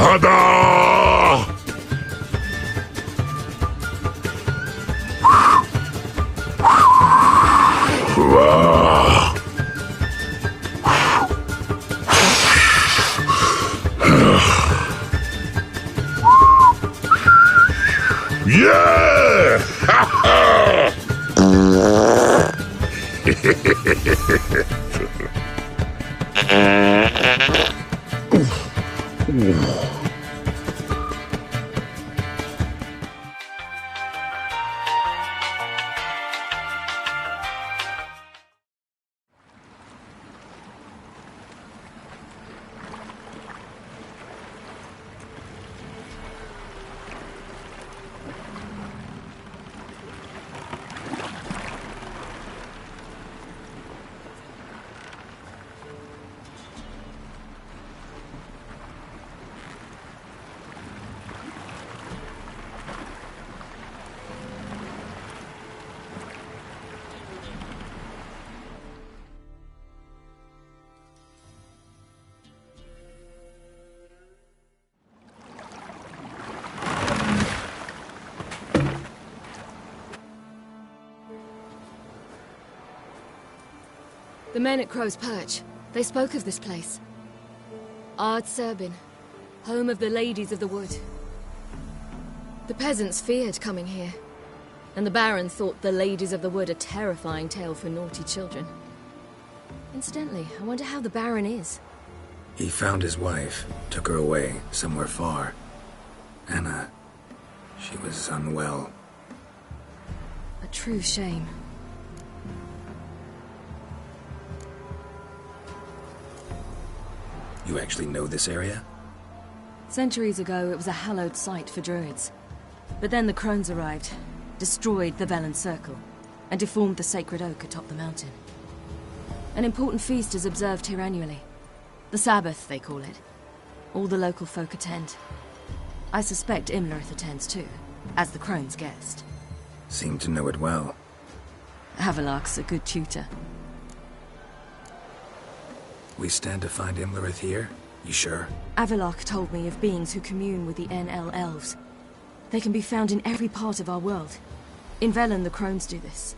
Hada! Yeah! The men at Crow's Perch, they spoke of this place. Ard Serbin, home of the Ladies of the Wood. The peasants feared coming here, and the Baron thought the Ladies of the Wood a terrifying tale for naughty children. Incidentally, I wonder how the Baron is. He found his wife, took her away, somewhere far. Anna, she was unwell. A true shame. You actually know this area? Centuries ago, it was a hallowed site for druids. But then the crones arrived, destroyed the Velen Circle, and deformed the sacred oak atop the mountain. An important feast is observed here annually. The Sabbath, they call it. All the local folk attend. I suspect Imlerith attends too, as the crone's guest. Seem to know it well. Avalok's a good tutor. We stand to find Imlerith here? You sure? Avalok told me of beings who commune with the NL elves. They can be found in every part of our world. In Velen, the crones do this.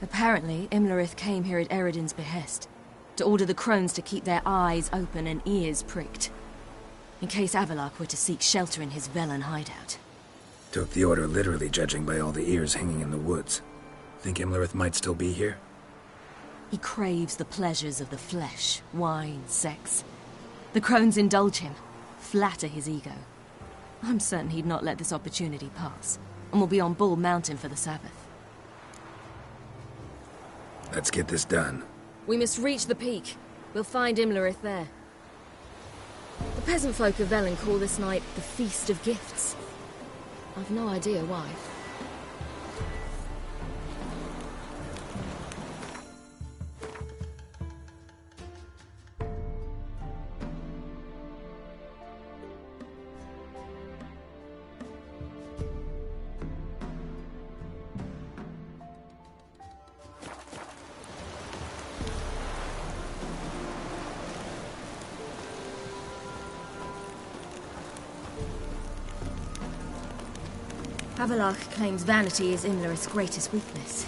Apparently, Imlerith came here at Eredin's behest, to order the crones to keep their eyes open and ears pricked, in case Avalok were to seek shelter in his Velen hideout. Took the order literally, judging by all the ears hanging in the woods. Think Imlerith might still be here? He craves the pleasures of the flesh, wine, sex. The crones indulge him, flatter his ego. I'm certain he'd not let this opportunity pass, and will be on Bull Mountain for the Sabbath. Let's get this done. We must reach the peak. We'll find Imlerith there. The peasant folk of Velen call this night the Feast of Gifts. I've no idea why. Avalok claims vanity is Imlerith's greatest weakness.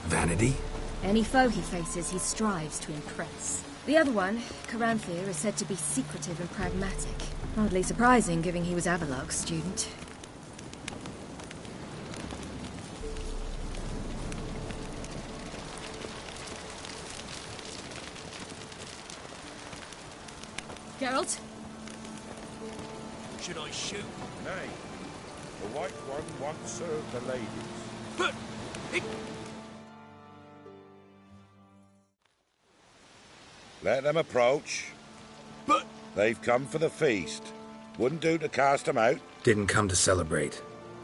Vanity? Any foe he faces, he strives to impress. The other one, Caranthir, is said to be secretive and pragmatic. Hardly surprising, given he was Avalok's student. Geralt? Should I shoot? Nay. The White One once served the ladies. But Let them approach. But... They've come for the feast. Wouldn't do to cast them out. Didn't come to celebrate.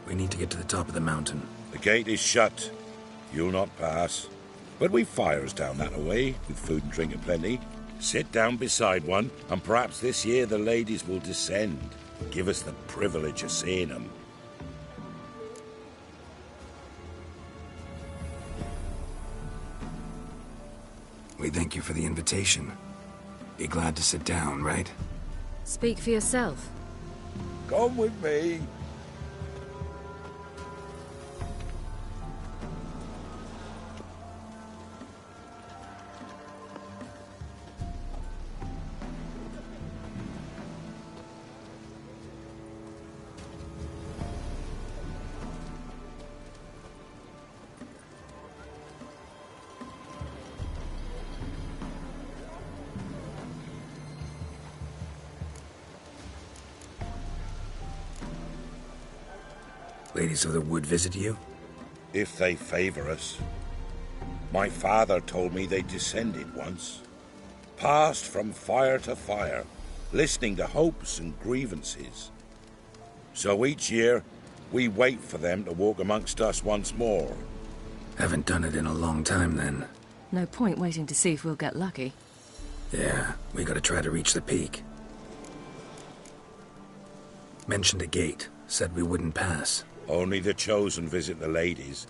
We need to get to the top of the mountain. The gate is shut. You'll not pass. But we've fires down that way, with food and drink aplenty. Sit down beside one, and perhaps this year the ladies will descend. Give us the privilege of seeing them. We thank you for the invitation. Be glad to sit down, right? Speak for yourself. Come with me. Ladies of the Wood visit you? If they favor us. My father told me they descended once. Passed from fire to fire, listening to hopes and grievances. So each year, we wait for them to walk amongst us once more. Haven't done it in a long time, then. No point waiting to see if we'll get lucky. Yeah, we gotta try to reach the peak. Mentioned a gate, said we wouldn't pass. Only the chosen visit the ladies.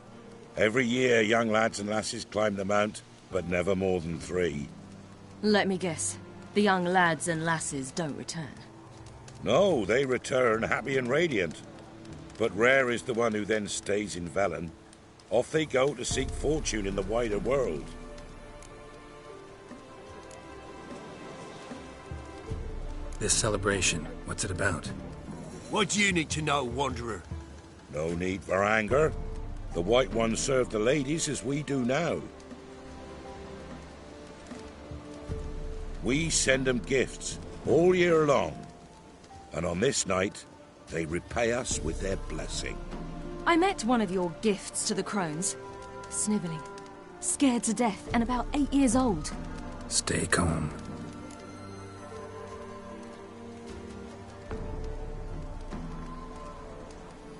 Every year, young lads and lasses climb the mount, but never more than 3. Let me guess. The young lads and lasses don't return. No, they return happy and radiant. But rare is the one who then stays in Velen. Off they go to seek fortune in the wider world. This celebration, what's it about? What do you need to know, Wanderer? No need for anger. The White Ones serve the ladies as we do now. We send them gifts all year long. And on this night, they repay us with their blessing. I met one of your gifts to the crones. Snivelling. Scared to death and about 8 years old. Stay calm.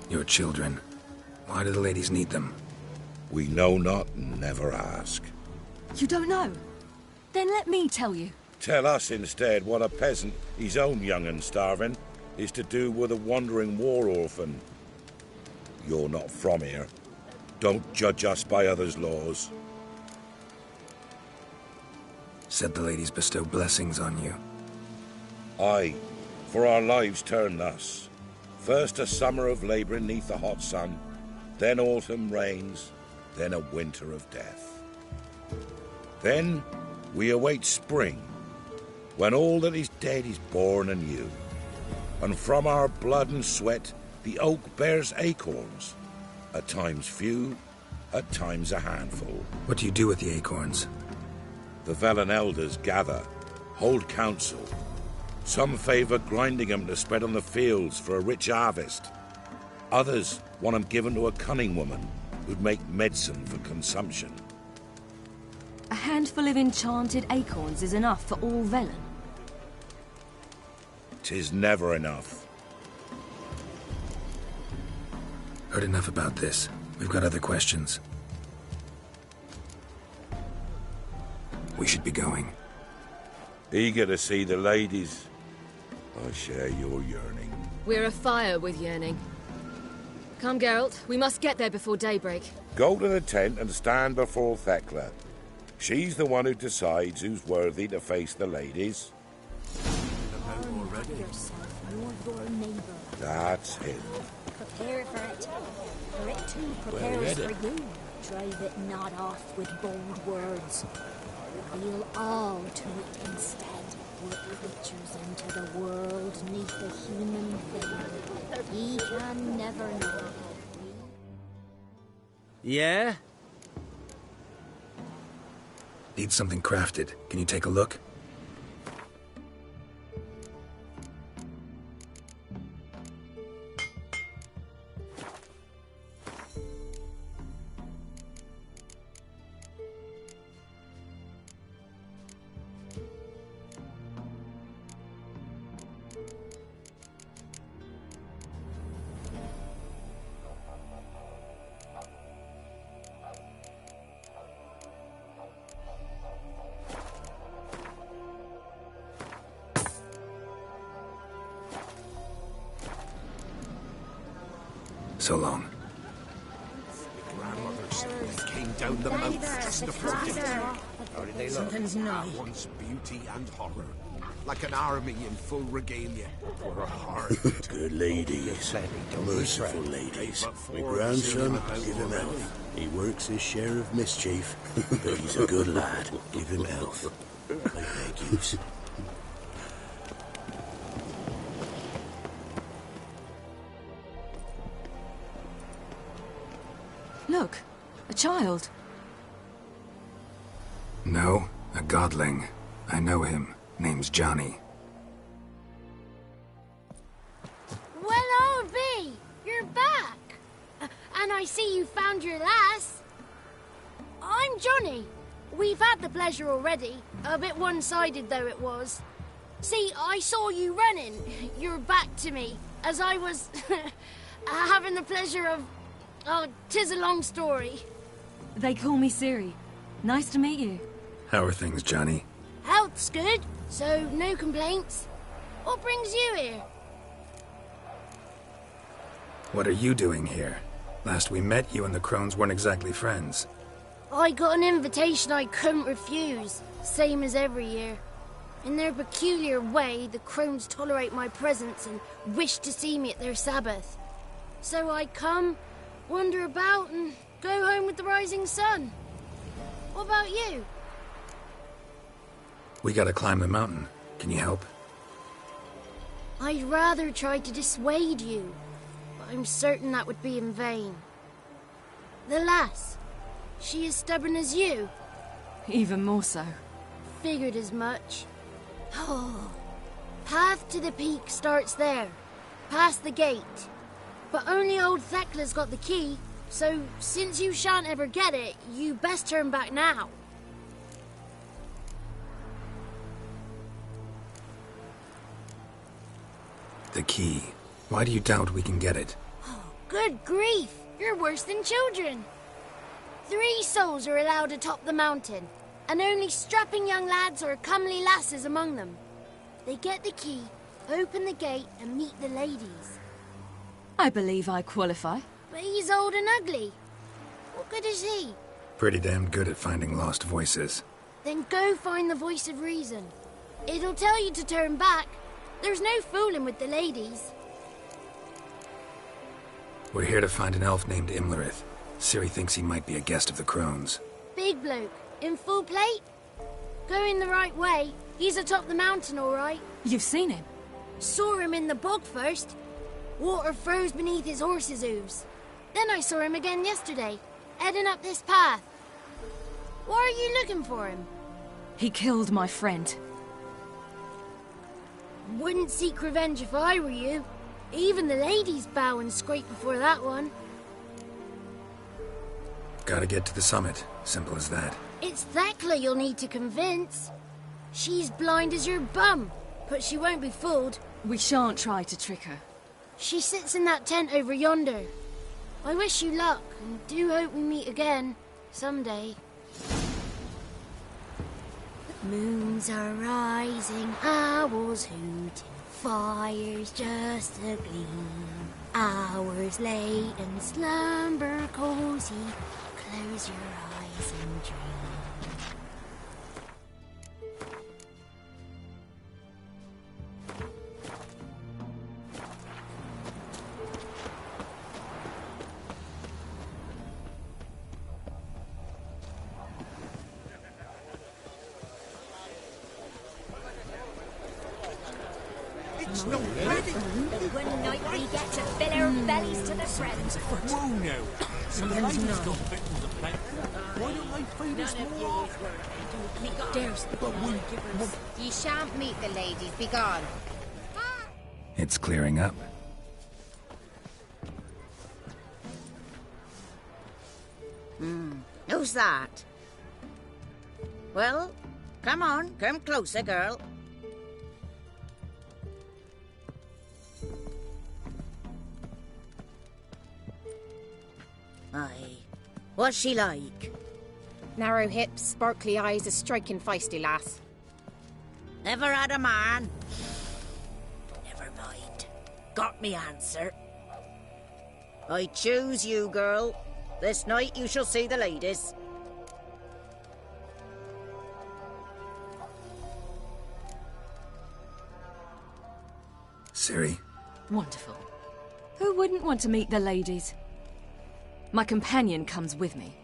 Your children. Why do the ladies need them? We know not and never ask. You don't know? Then let me tell you. Tell us instead what a peasant, his own young and starving, is to do with a wandering war orphan. You're not from here. Don't judge us by others' laws. Said the ladies bestow blessings on you. Aye, for our lives turn thus. First a summer of labouring neath the hot sun, then autumn rains, then a winter of death. Then we await spring, when all that is dead is born anew. And from our blood and sweat the oak bears acorns, at times few, at times a handful. What do you do with the acorns? The Velen elders gather, hold council. Some favour grinding them to spread on the fields for a rich harvest. Others want them given to a cunning woman who'd make medicine for consumption. A handful of enchanted acorns is enough for all Velen. 'Tis never enough. Heard enough about this. We've got other questions. We should be going. Eager to see the ladies. I share your yearning. We're afire with yearning. Come, Geralt. We must get there before daybreak. Go to the tent and stand before Thekla. She's the one who decides who's worthy to face the ladies. Yourself nor your neighbor. That's him. Prepare for it. For it too prepares for you. Drive it not off with bold words. Reveal all to it instead. What creatures enter the world neath the human veil. He can never know. Yeah? Need something crafted. Can you take a look? So long. Grandmother came down the mountain just before dinner. They look Something's at naughty. once beauty and horror, like an army in full regalia, or a heart. Good ladies, merciful ladies. My grandson, give him health. He works his share of mischief, but he's a good lad. Give him health. I beg yous. Look, a child. No, a godling. I know him. Name's Johnny. Well, old B, you're back. And I see you found your lass. I'm Johnny. We've had the pleasure already. A bit one-sided, though it was. See, I saw you running, your back to me, as I was having the pleasure of... Oh, 'tis a long story. They call me Ciri. Nice to meet you. How are things, Johnny? Health's good, so no complaints. What brings you here? What are you doing here? Last we met, you and the crones weren't exactly friends. I got an invitation I couldn't refuse, same as every year. In their peculiar way, the crones tolerate my presence and wish to see me at their Sabbath. So I come, wander about, and go home with the rising sun. What about you? We gotta climb the mountain. Can you help? I'd rather try to dissuade you, but I'm certain that would be in vain. The lass, she as stubborn as you? Even more so. Figured as much. Oh, path to the peak starts there, past the gate. But only old Thekla's got the key, so since you shan't ever get it, you best turn back now. The key. Why do you doubt we can get it? Good grief, you're worse than children. 3 souls are allowed atop the mountain, and only strapping young lads or comely lasses among them. They get the key, open the gate, and meet the ladies. I believe I qualify. But he's old and ugly. What good is he? Pretty damn good at finding lost voices. Then go find the voice of reason. It'll tell you to turn back. There's no fooling with the ladies. We're here to find an elf named Imlerith. Ciri thinks he might be a guest of the crones. Big bloke, in full plate? Going the right way. He's atop the mountain, all right. You've seen him? Saw him in the bog first. Water froze beneath his horse's hooves. Then I saw him again yesterday, heading up this path. Why are you looking for him? He killed my friend. Wouldn't seek revenge if I were you. Even the ladies bow and scrape before that one. Gotta get to the summit. Simple as that. It's Thekla you'll need to convince. She's blind as your bum, but she won't be fooled. We shan't try to trick her. She sits in that tent over yonder. I wish you luck, and do hope we meet again, someday. Moons are rising, owls hooting, fires just a gleam. Hours late and slumber cozy, close your eyes and dream. It's not ready. One night we get to fill our bellies to the brim. Whoa now. Some ladies got victims of plenty. Why don't they feed us more often? There's But we... Ye shan't meet the ladies. Be gone. It's clearing up. Who's that? Well, come on. Come closer, girl. Aye. What's she like? Narrow hips, sparkly eyes, a striking feisty lass. Never had a man? Never mind. Got me answer. I choose you, girl. This night you shall see the ladies. Ciri? Wonderful. Who wouldn't want to meet the ladies? My companion comes with me.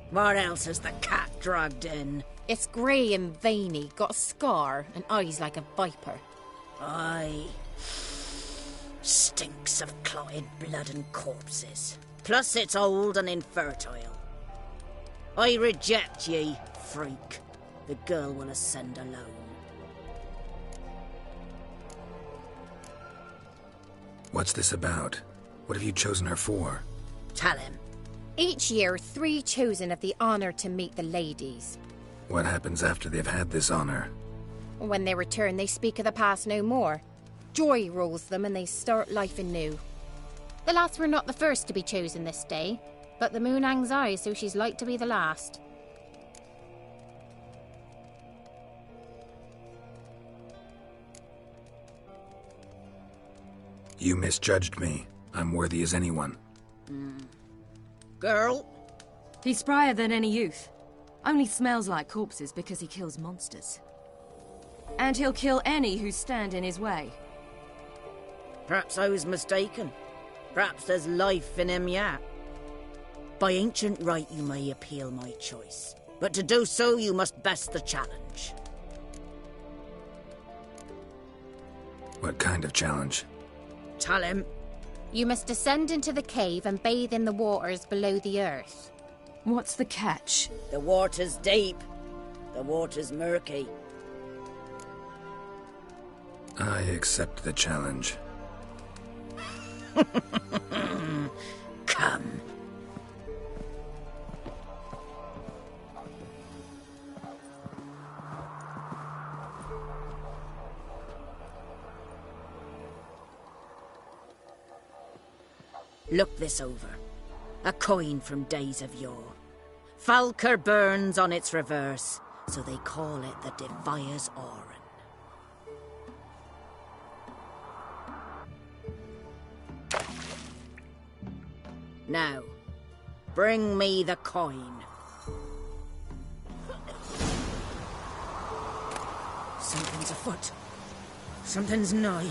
What else has the cat dragged in? It's grey and veiny, got a scar, and eyes like a viper. Aye. Stinks of clotted blood and corpses. Plus it's old and infertile. I reject ye, freak. The girl will ascend alone. What's this about? What have you chosen her for? Tell him. Each year, 3 chosen have the honour to meet the ladies. What happens after they've had this honor? When they return, they speak of the past no more. Joy rules them and they start life anew. The lass were not the first to be chosen this day, but the moon hangs high, so she's like to be the last. You misjudged me. I'm worthy as anyone. Girl? He's sprier than any youth. Only smells like corpses because he kills monsters. And he'll kill any who stand in his way. Perhaps I was mistaken. Perhaps there's life in him yet. By ancient right you may appeal my choice. But to do so you must best the challenge. What kind of challenge? Tell him. You must descend into the cave and bathe in the waters below the earth. What's the catch? The water's deep. The water's murky. I accept the challenge. Come. Look this over. A coin from days of yore. Falker burns on its reverse, so they call it the Defier's Oran. Now, bring me the coin. Something's afoot. Something's nigh.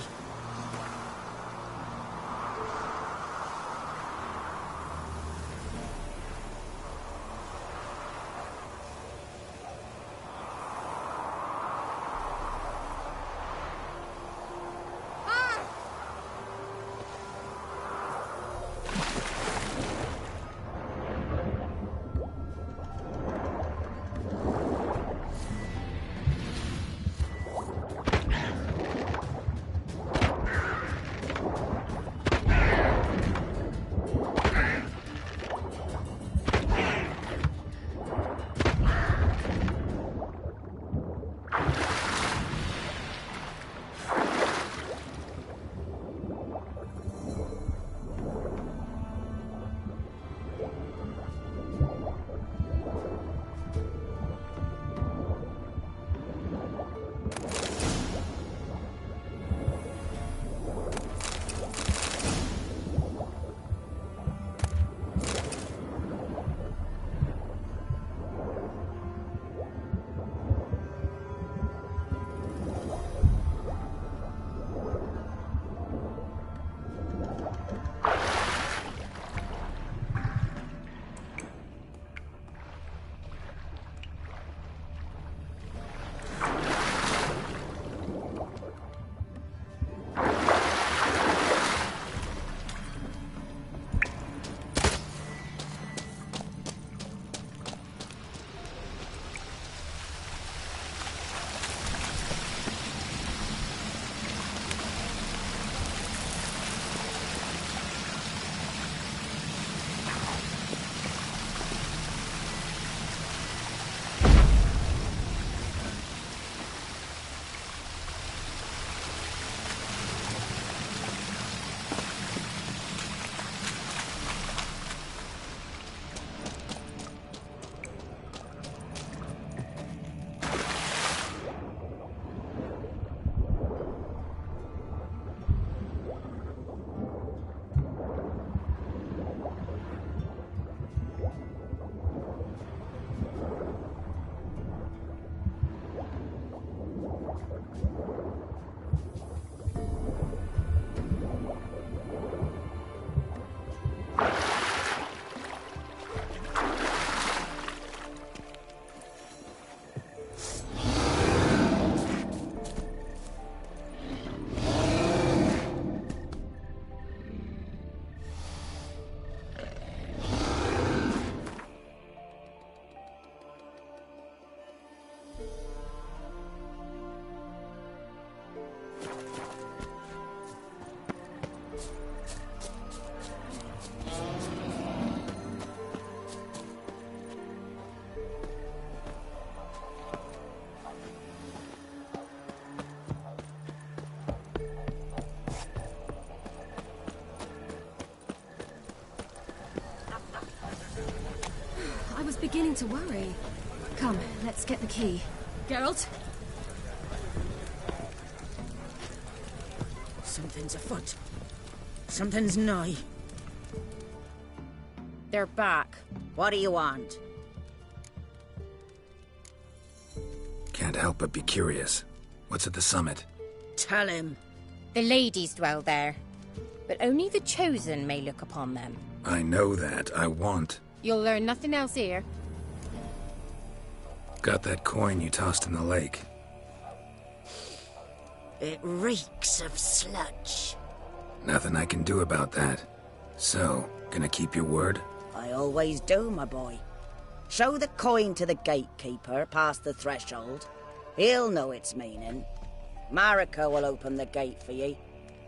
beginning to worry. Come, let's get the key. Geralt? Something's afoot. Something's nigh. They're back. What do you want? Can't help but be curious. What's at the summit? Tell him. The ladies dwell there, but only the chosen may look upon them. I know that. I want. You'll learn nothing else here. Got that coin you tossed in the lake. It reeks of sludge. Nothing I can do about that. So, gonna keep your word? I always do, my boy. Show the coin to the gatekeeper past the threshold. He'll know its meaning. Marika will open the gate for ye.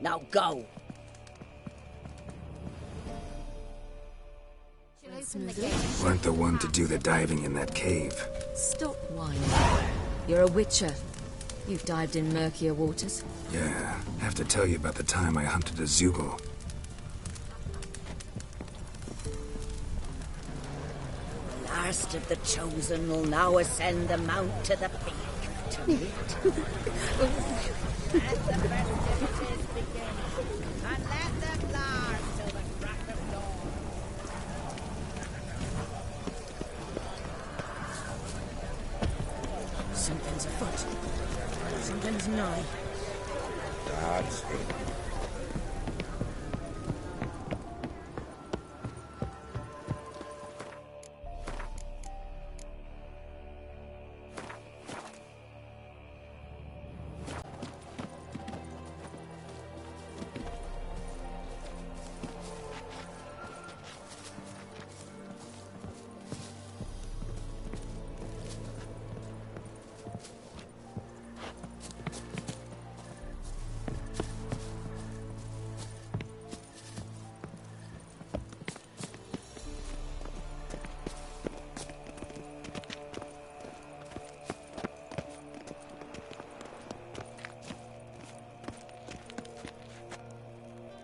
Now go. Weren't the one to do the diving in that cave. Stop whining. You're a witcher. You've dived in murkier waters. Yeah, have to tell you about the time I hunted a Zugel. The last of the chosen will now ascend the mount to the peak to meet. Let the festivities begin, and let them last till the crack of dawn. Something's afoot. Something's nigh. That's it.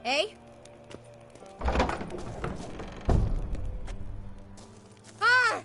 Eh? Ah!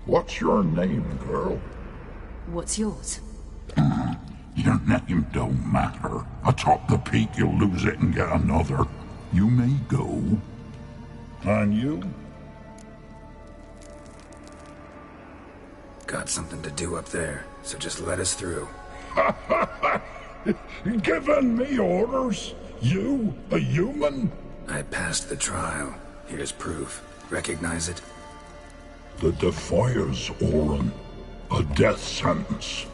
What's your name, girl? What's yours? Your name don't matter. Atop the peak, you'll lose it and get another. You may go. And you? Got something to do up there, so just let us through. Giving me orders? You, a human? I passed the trial. Here's proof. Recognize it? The Defier's Orin. A death sentence.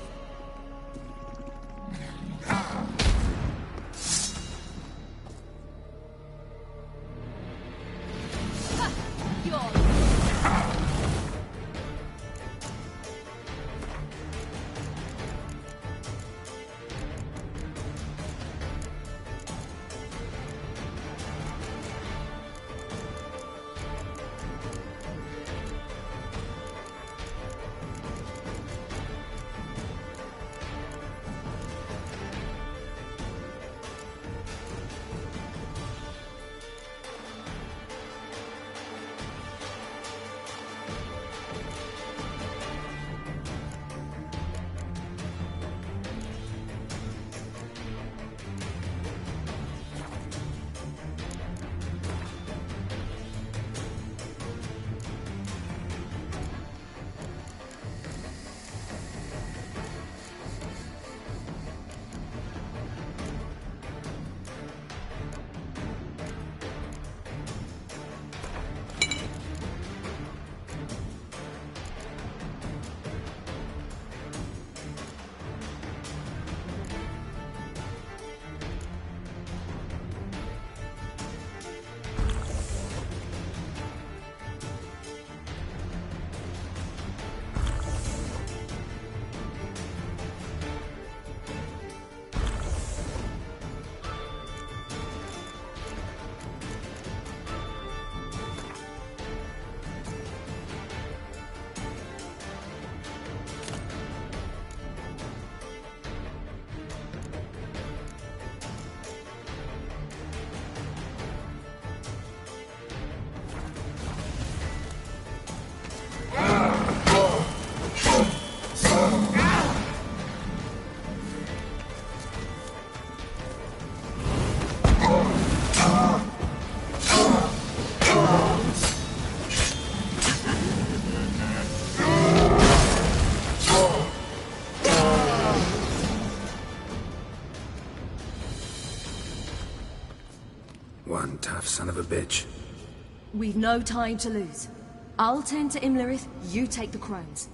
tough son of a bitch. We've no time to lose. I'll tend to Imlerith, you take the crones.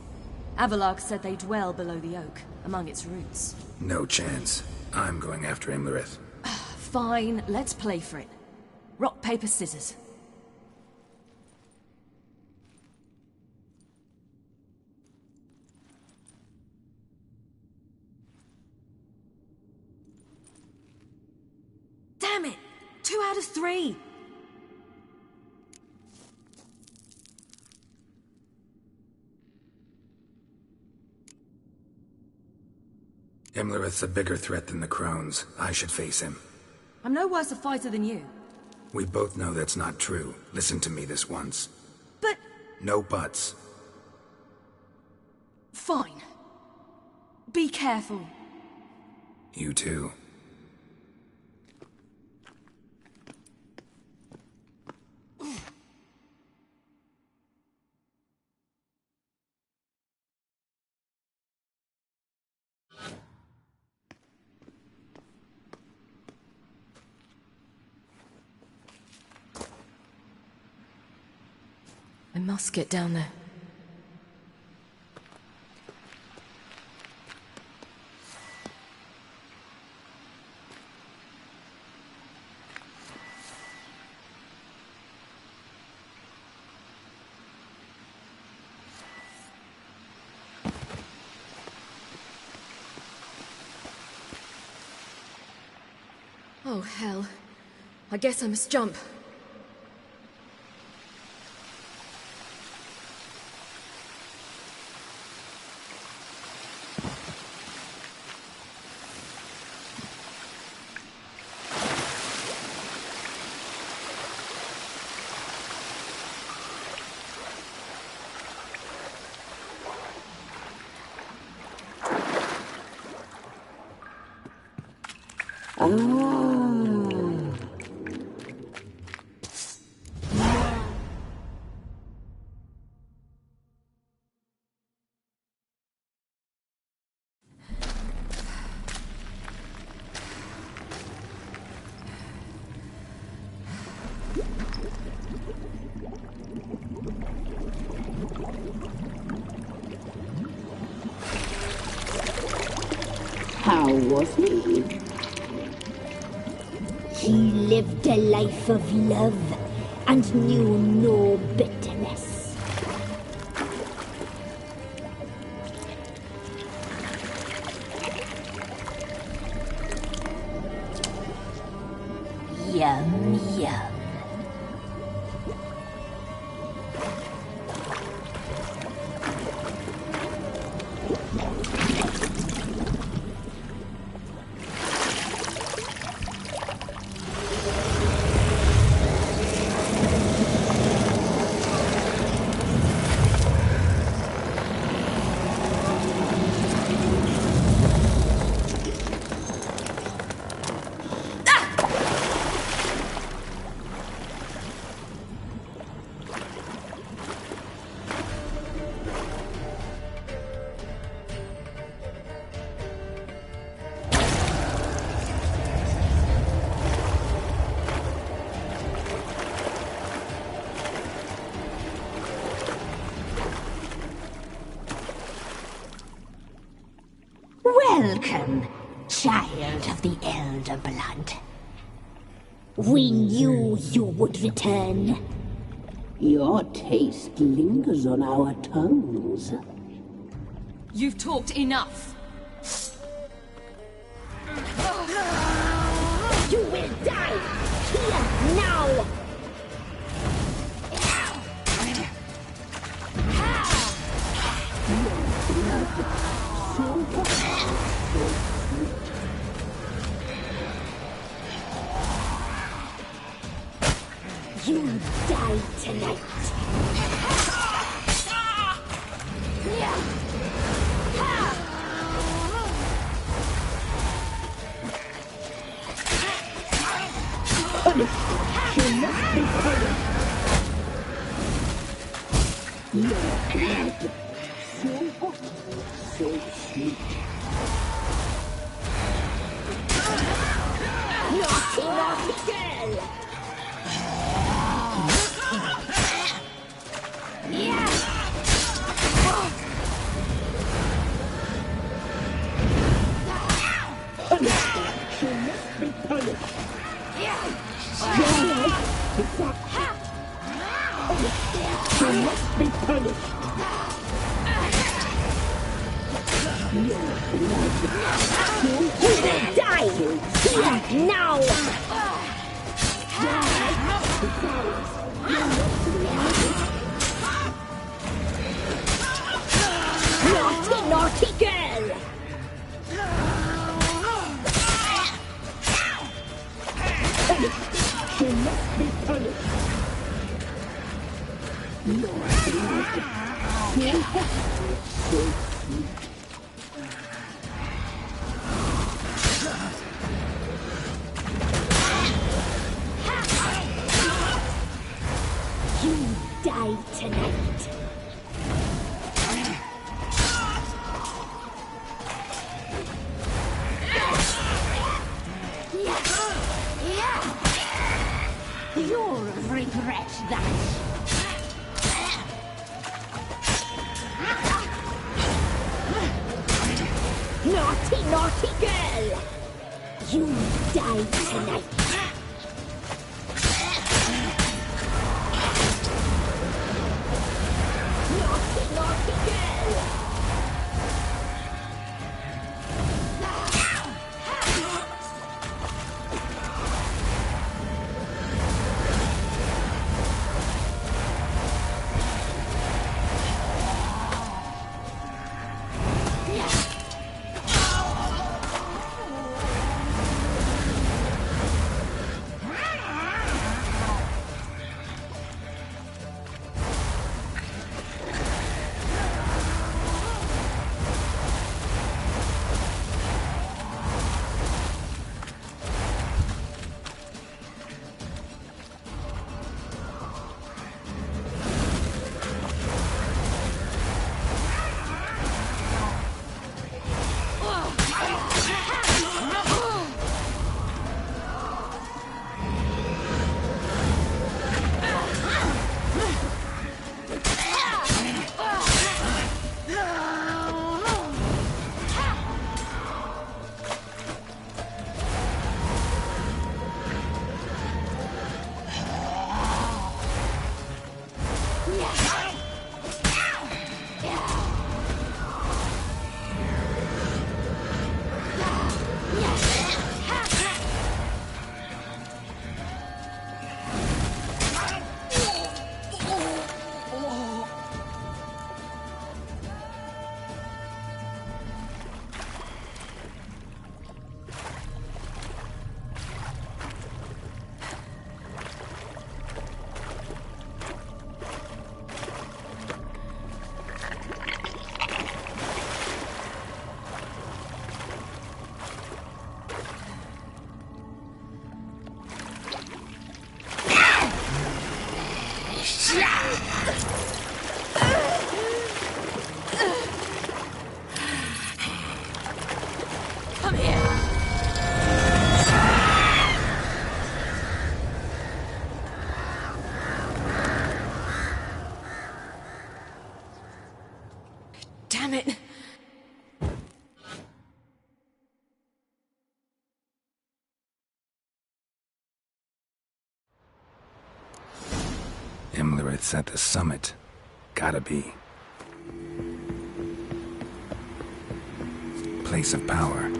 Avalark said they dwell below the oak, among its roots. No chance. I'm going after Imlerith. Fine, let's play for it. Rock, paper, scissors. Damn it! 2 out of 3! Imlerith's a bigger threat than the crones. I should face him. I'm no worse a fighter than you. We both know that's not true. Listen to me this once. But... No buts. Fine. Be careful. You too. I must get down there. Oh, hell. I guess I must jump. How was he? He lived a life of love and knew no bitterness. Yum, yum. Welcome, child of the Elder Blood. We knew you would return. Your taste lingers on our tongues. You've talked enough. You will die here now! You die tonight. You must be punished. Your blood, so hot, so sweet. Naughty, naughty girl! punished. You will die here now. Naughty, naughty girl! She must be punished. You die tonight. You'll regret that. Naughty, naughty girl! You die tonight. Naughty, naughty girl! Damn it! Imlerith's at the summit. Gotta be. Place of power.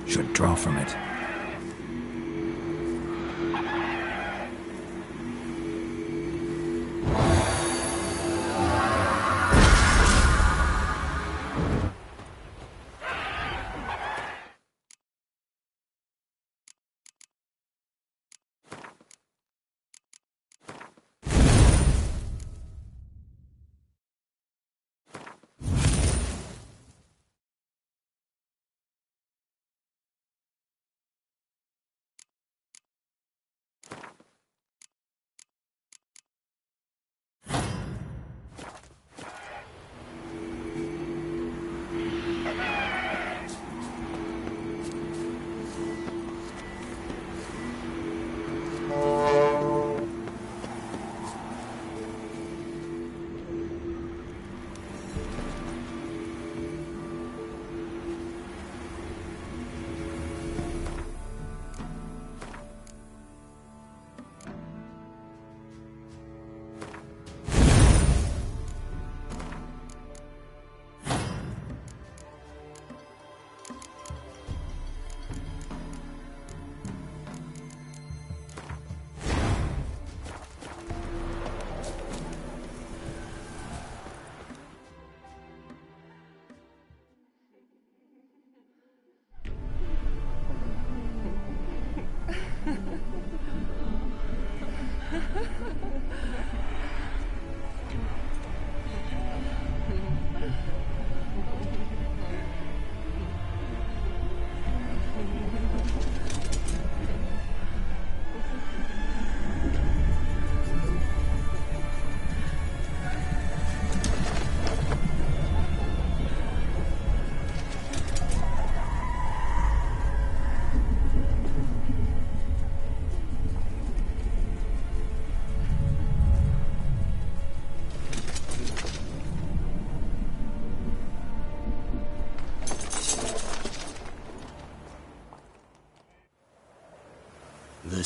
Should draw from it.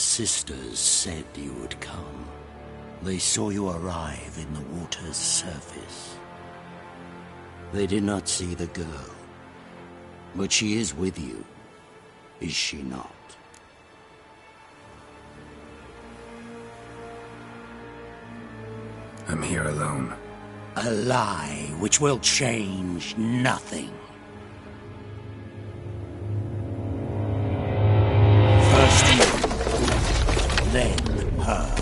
sisters said you would come. They saw you arrive in the water's surface. They did not see the girl. But she is with you, is she not? I'm here alone. A lie which will change nothing. First you, then her.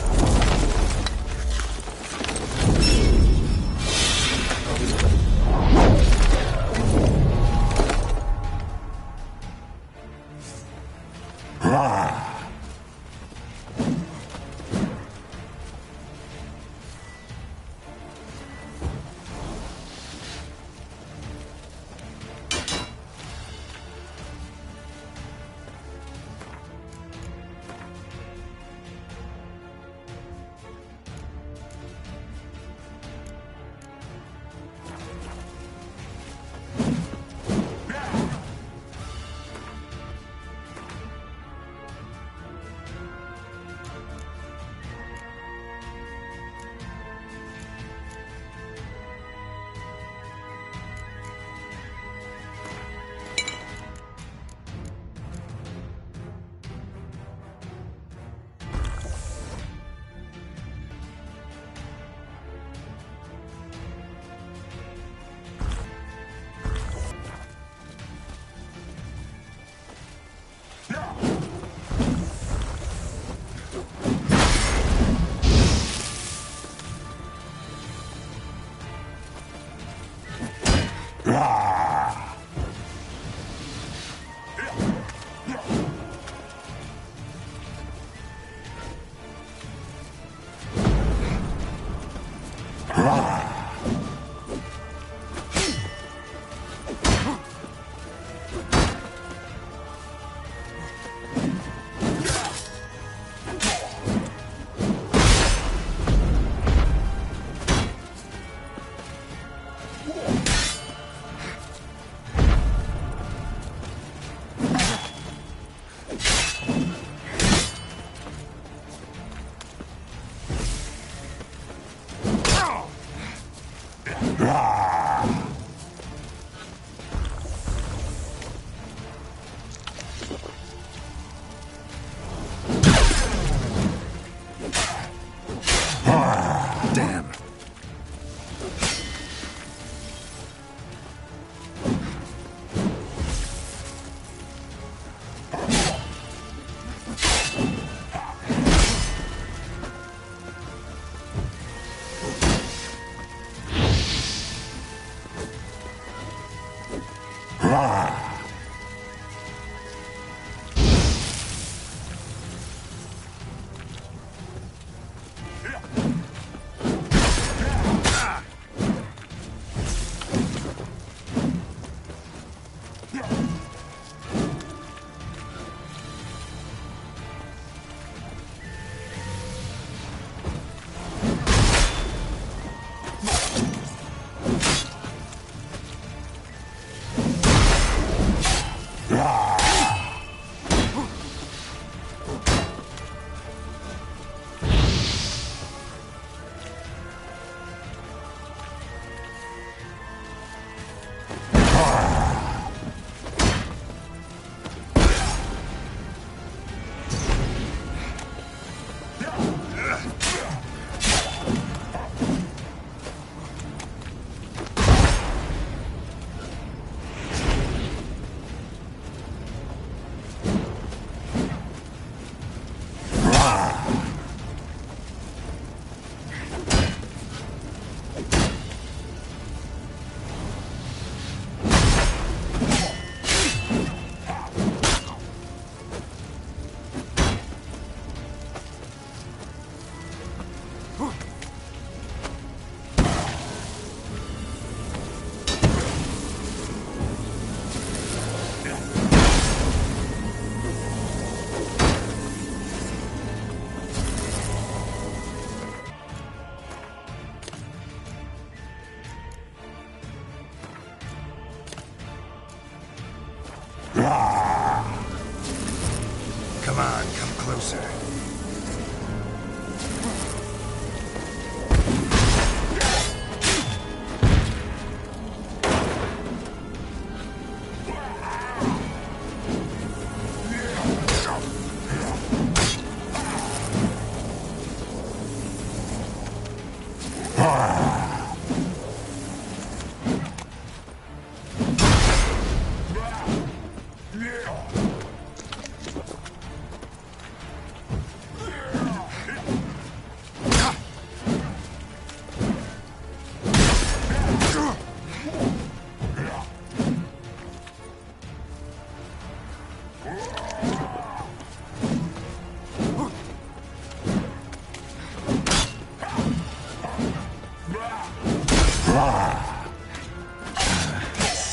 Come on, come closer.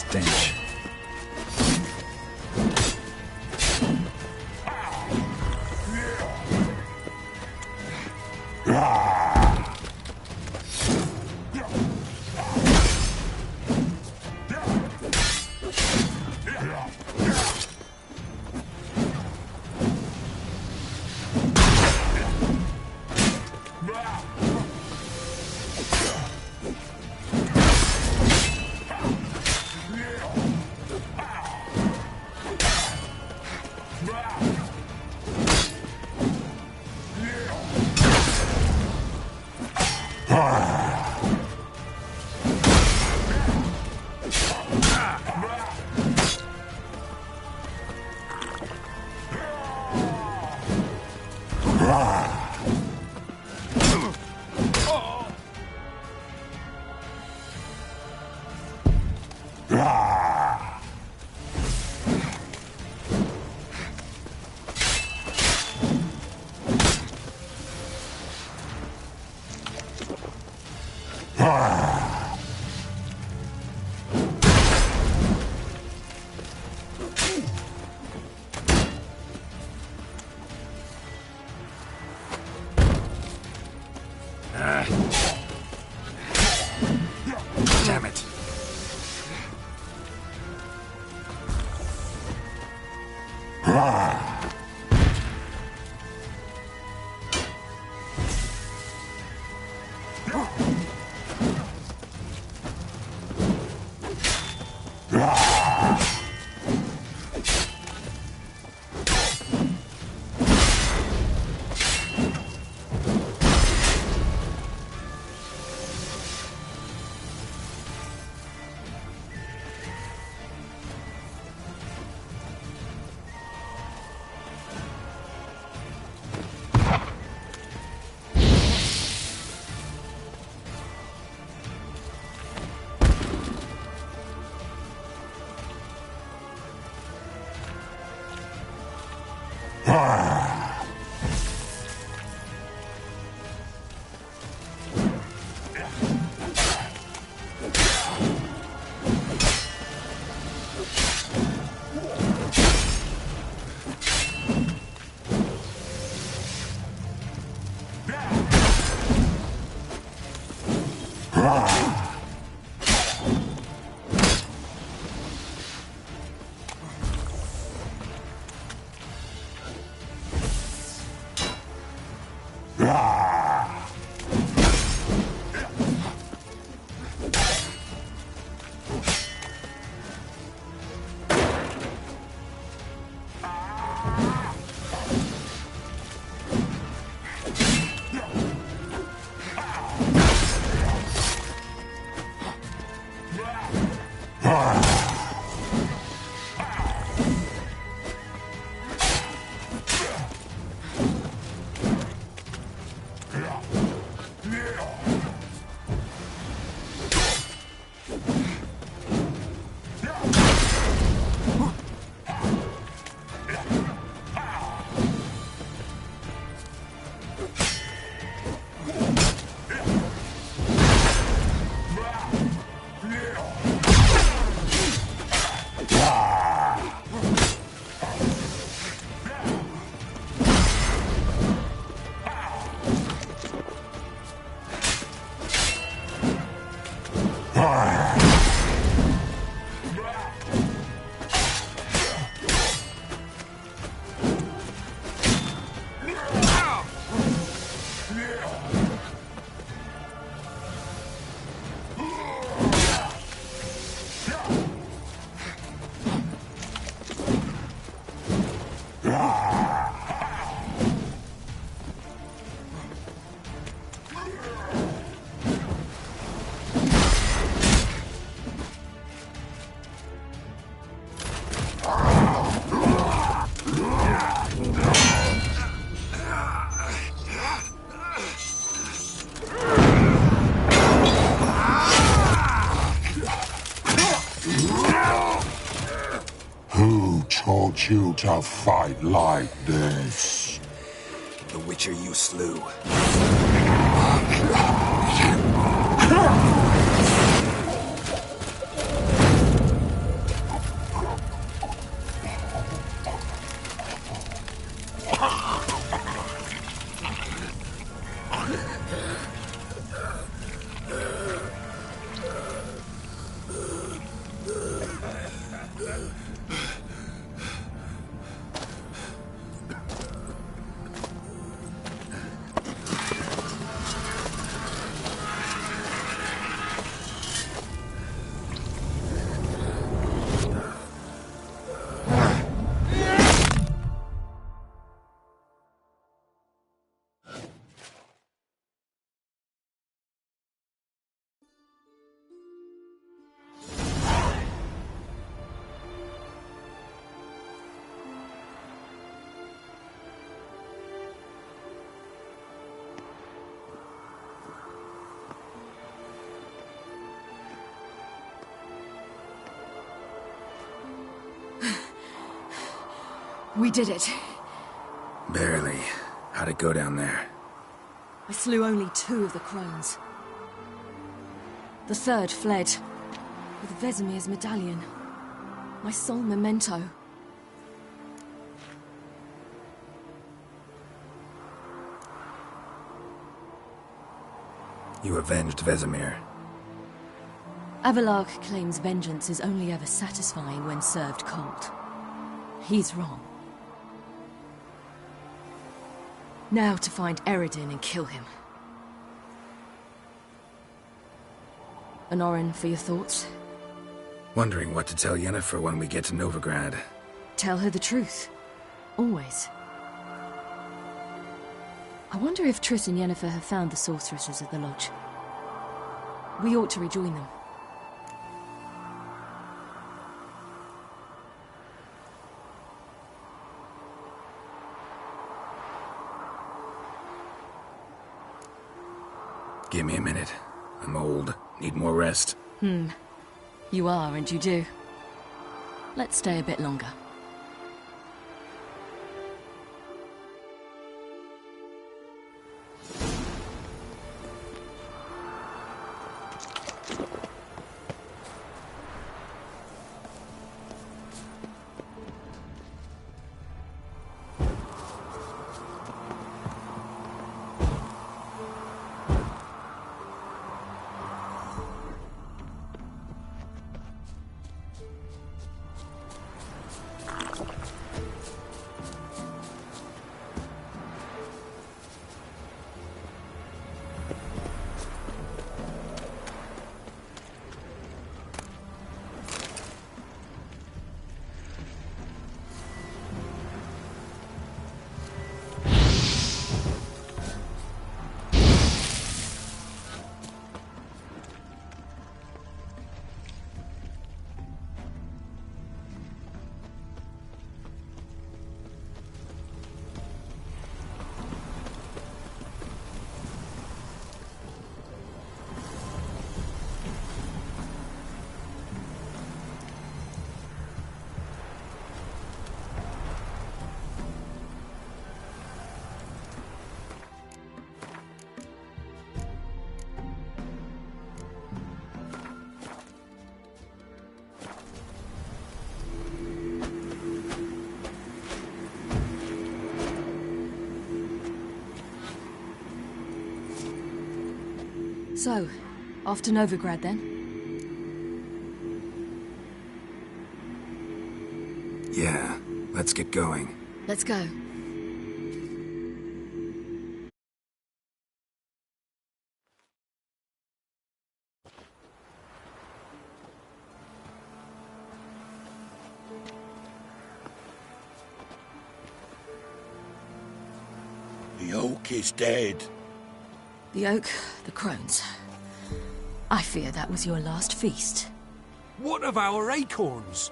stench. Damn it. Who taught you to fight like this? The Witcher you slew. We did it. Barely. How'd it go down there? I slew only 2 of the crones. The third fled, with Vesemir's medallion. My sole memento. You avenged Vesemir. Avalark claims vengeance is only ever satisfying when served cold. He's wrong. Now to find Eredin and kill him. Honorin, for your thoughts? Wondering what to tell Yennefer when we get to Novigrad. Tell her the truth. Always. I wonder if Triss and Yennefer have found the sorceresses at the lodge. We ought to rejoin them. Give me a minute. I'm old. Need more rest. You are, and you do. Let's stay a bit longer. So, off to Novigrad then? Yeah, let's get going. Let's go. The oak is dead. The oak, the crones. I fear that was your last feast. What of our acorns?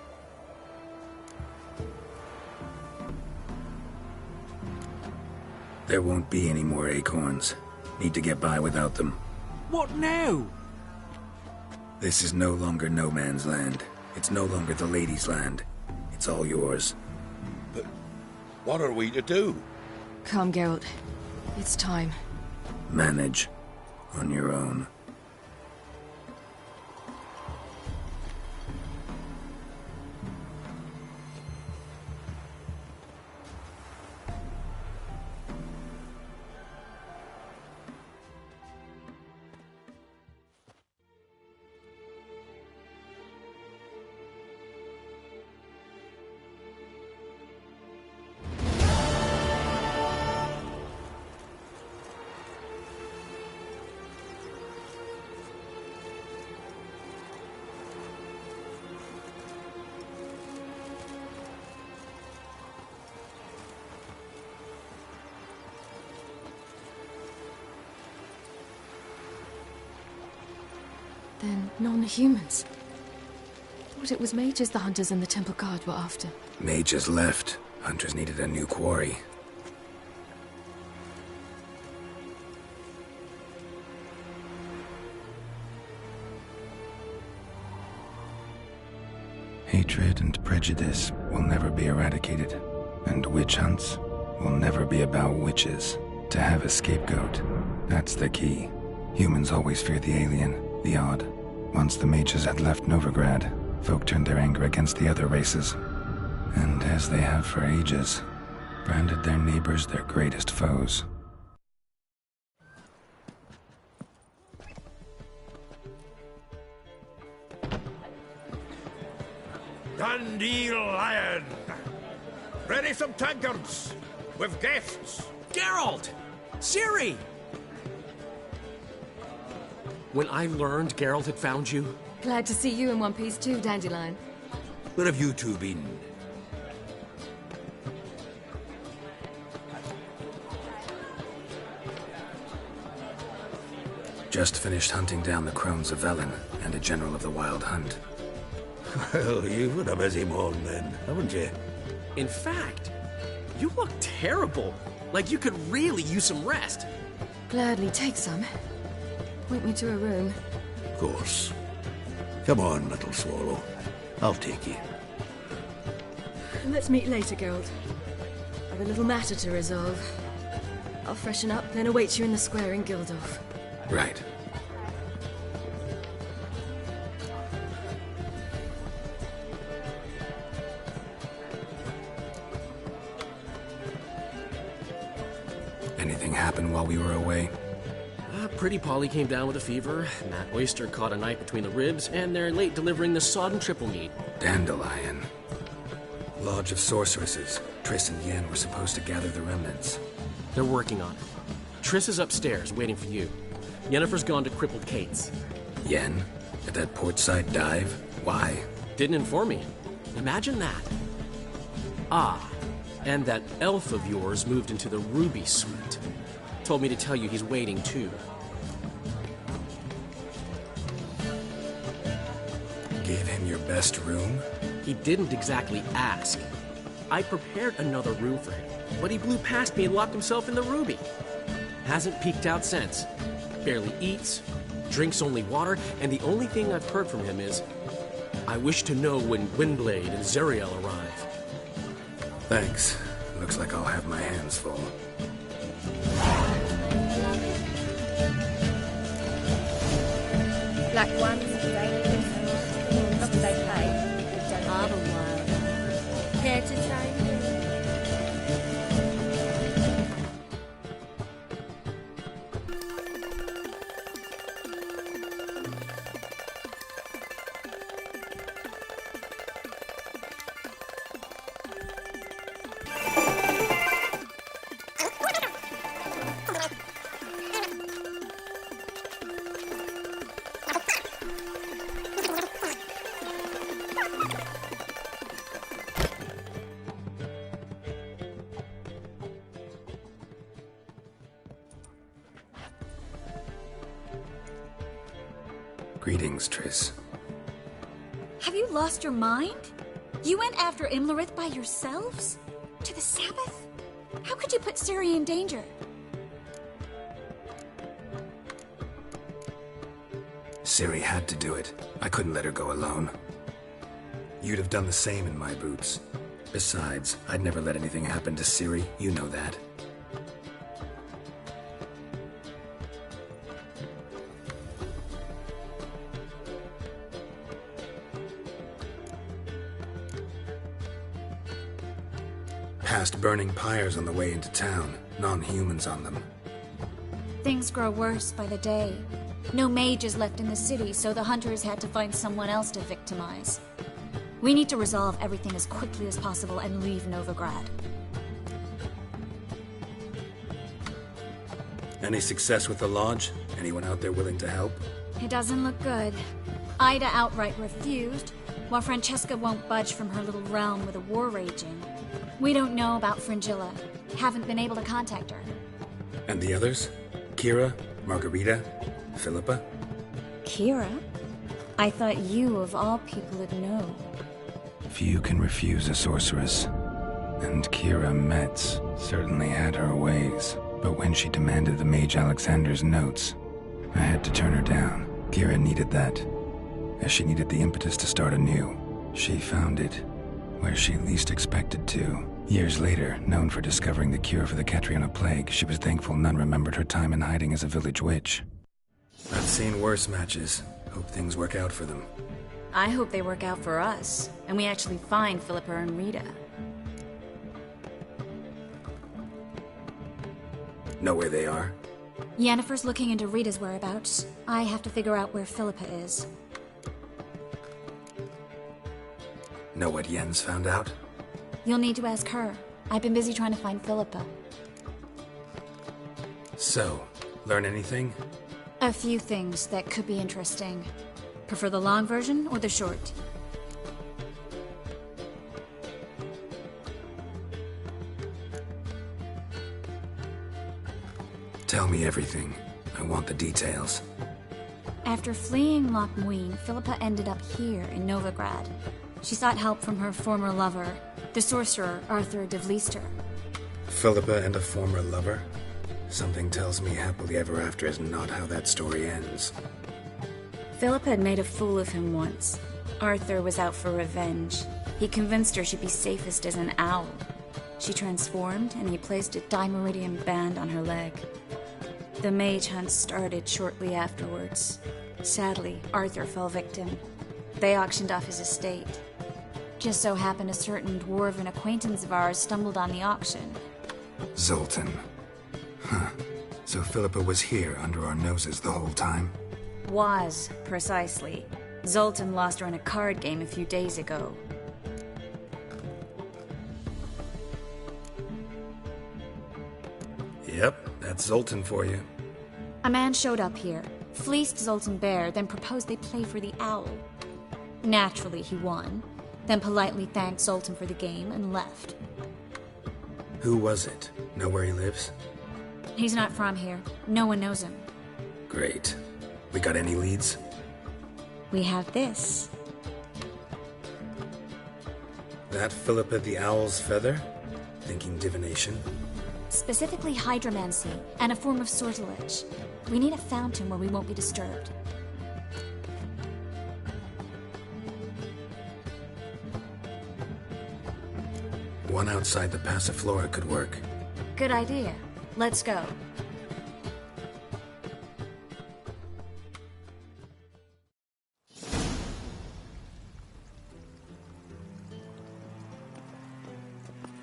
There won't be any more acorns. Need to get by without them. What now? This is no longer no man's land. It's no longer the lady's land. It's all yours. But what are we to do? Come, Geralt. It's time. Manage. On your own. Then non-humans. Thought it was mages the hunters and the temple guard were after. Mages left. Hunters needed a new quarry. Hatred and prejudice will never be eradicated. And witch hunts will never be about witches. To have a scapegoat, that's the key. Humans always fear the alien, the odd. Once the mages had left Novigrad, folk turned their anger against the other races. And as they have for ages, branded their neighbors their greatest foes. Dandelion! Ready some tankards! With guests! Geralt! Ciri! When I learned Geralt had found you... Glad to see you in one piece too, Dandelion. Where have you two been? Just finished hunting down the crones of Velen and a general of the Wild Hunt. Well, you've had a busy morning then, haven't you? In fact, you look terrible. Like you could really use some rest. Gladly take some. Point me to a room. Of course. Come on, little swallow. I'll take you. Let's meet later, Geralt. I've a little matter to resolve. I'll freshen up, then await you in the square in Gildorf. Right. Anything happen while we were away? Pretty Polly came down with a fever, Matt Oyster caught a knife between the ribs, and they're late delivering the sodden triple meat. Dandelion. Lodge of Sorceresses. Triss and Yen were supposed to gather the remnants. They're working on it. Triss is upstairs, waiting for you. Yennefer's gone to crippled Kate's. Yen? At that portside dive? Why? Didn't inform me. Imagine that. Ah, and that elf of yours moved into the Ruby Suite. Told me to tell you he's waiting too. Gave him your best room? He didn't exactly ask. I prepared another room for him, but he blew past me and locked himself in the Ruby. Hasn't peeked out since. Barely eats, drinks only water, and the only thing I've heard from him is, I wish to know when Gwynblade and Zariel arrive. Thanks. Looks like I'll have my hands full. Black ones, not they pay. Otherwise, care to try? Greetings, Triss. Have you lost your mind? You went after Imlerith by yourselves? To the Sabbath? How could you put Ciri in danger? Ciri had to do it. I couldn't let her go alone. You'd have done the same in my boots. Besides, I'd never let anything happen to Ciri. You know that. Past burning pyres on the way into town. Non-humans on them. Things grow worse by the day. No mages left in the city, so the hunters had to find someone else to victimize. We need to resolve everything as quickly as possible and leave Novigrad. Any success with the lodge? Anyone out there willing to help? It doesn't look good. Ida outright refused, while Francesca won't budge from her little realm with a war raging. We don't know about Fringilla. Haven't been able to contact her. And the others? Kira? Margarita? Philippa? Kira? I thought you, of all people, would know. Few can refuse a sorceress. And Kira Metz certainly had her ways. But when she demanded the Mage Alexander's notes, I had to turn her down. Kira needed that, as she needed the impetus to start anew. She found it where she least expected to, Years later, known for discovering the cure for the Catriona plague, she was thankful none remembered her time in hiding as a village witch. I've seen worse matches. Hope things work out for them. I hope they work out for us, and we actually find Philippa and Rita. Know where they are? Yennefer's looking into Rita's whereabouts. I have to figure out where Philippa is. Know what Yen's found out? You'll need to ask her. I've been busy trying to find Philippa. So, learn anything? A few things that could be interesting. Prefer the long version or the short? Tell me everything. I want the details. After fleeing Loch Muin, Philippa ended up here in Novigrad. She sought help from her former lover, the sorcerer Arthur de Vlister. Philippa and a former lover? Something tells me happily ever after is not how that story ends. Philippa had made a fool of him once. Arthur was out for revenge. He convinced her she'd be safest as an owl. She transformed, and he placed a dimeridium band on her leg. The mage hunt started shortly afterwards. Sadly, Arthur fell victim. They auctioned off his estate. Just so happened a certain dwarven acquaintance of ours stumbled on the auction. Zoltan. Huh. So Philippa was here under our noses the whole time? Was, precisely. Zoltan lost her in a card game a few days ago. Yep, that's Zoltan for you. A man showed up here, fleeced Zoltan bare, then proposed they play for the owl. Naturally, he won, then politely thanked Zoltan for the game and left. Who was it? Know where he lives? He's not from here. No one knows him. Great. We got any leads? We have this. That Philippa the Owl's feather? Thinking divination? Specifically hydromancy, and a form of sortilege. We need a fountain where we won't be disturbed. One outside the Passiflora could work. Good idea. Let's go.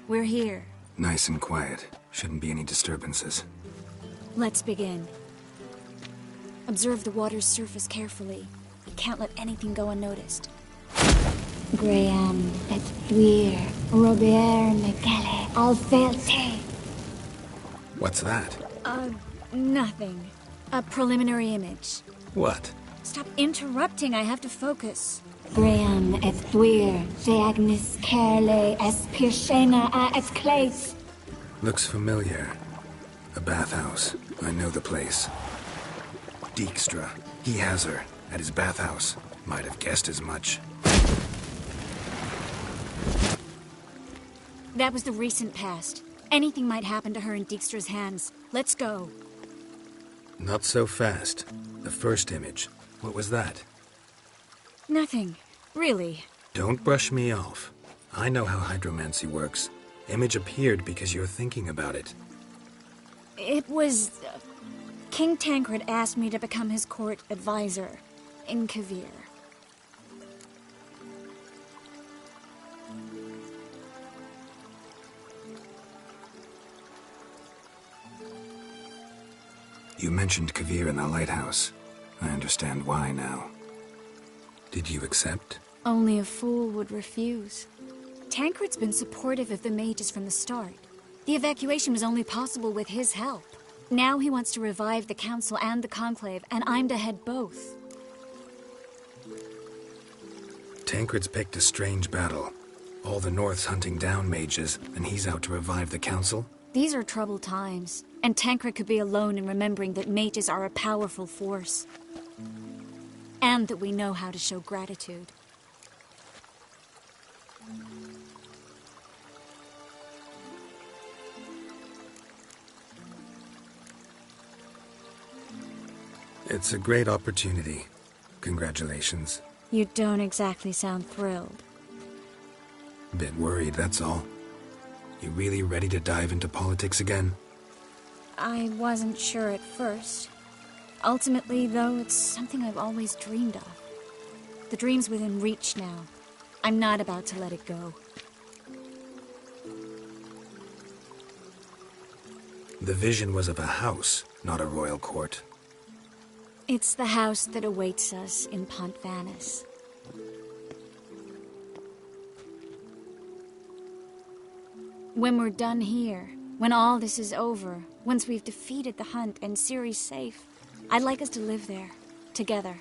We're here. Nice and quiet. Shouldn't be any disturbances. Let's begin. Observe the water's surface carefully. We can't let anything go unnoticed. Graham, et thuir, Robert Megale, Alfelte. What's that? Nothing. A preliminary image. What? Stop interrupting, I have to focus. Graham, et thuir, Agnes Kerle, es Pirshena, es Clace. Looks familiar. A bathhouse. I know the place. Dijkstra. He has her. At his bathhouse. Might have guessed as much. That was the recent past. Anything might happen to her in Dijkstra's hands. Let's go. Not so fast. The first image. What was that? Nothing. Really. Don't brush me off. I know how hydromancy works. Image appeared because you're thinking about it. It was... King Tancred asked me to become his court advisor in Kavir. You mentioned Kavir in the lighthouse. I understand why now. Did you accept? Only a fool would refuse. Tancred's been supportive of the mages from the start. The evacuation was only possible with his help. Now he wants to revive the Council and the Conclave, and I'm to head both. Tancred's picked a strange battle. All the North's hunting down mages, and he's out to revive the Council? These are troubled times, and Tancred could be alone in remembering that mages are a powerful force. And that we know how to show gratitude. It's a great opportunity. Congratulations. You don't exactly sound thrilled. A bit worried, that's all. You really ready to dive into politics again? I wasn't sure at first. Ultimately, though, it's something I've always dreamed of. The dream's within reach now. I'm not about to let it go. The vision was of a house, not a royal court. It's the house that awaits us in Pont Vanis. When we're done here, when all this is over, once we've defeated the hunt and Ciri's safe, I'd like us to live there, together.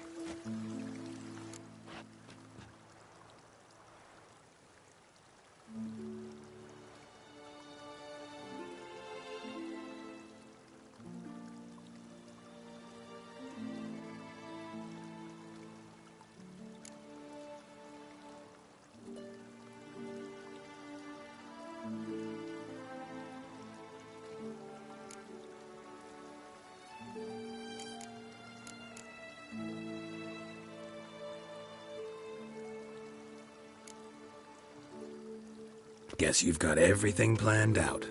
Guess you've got everything planned out.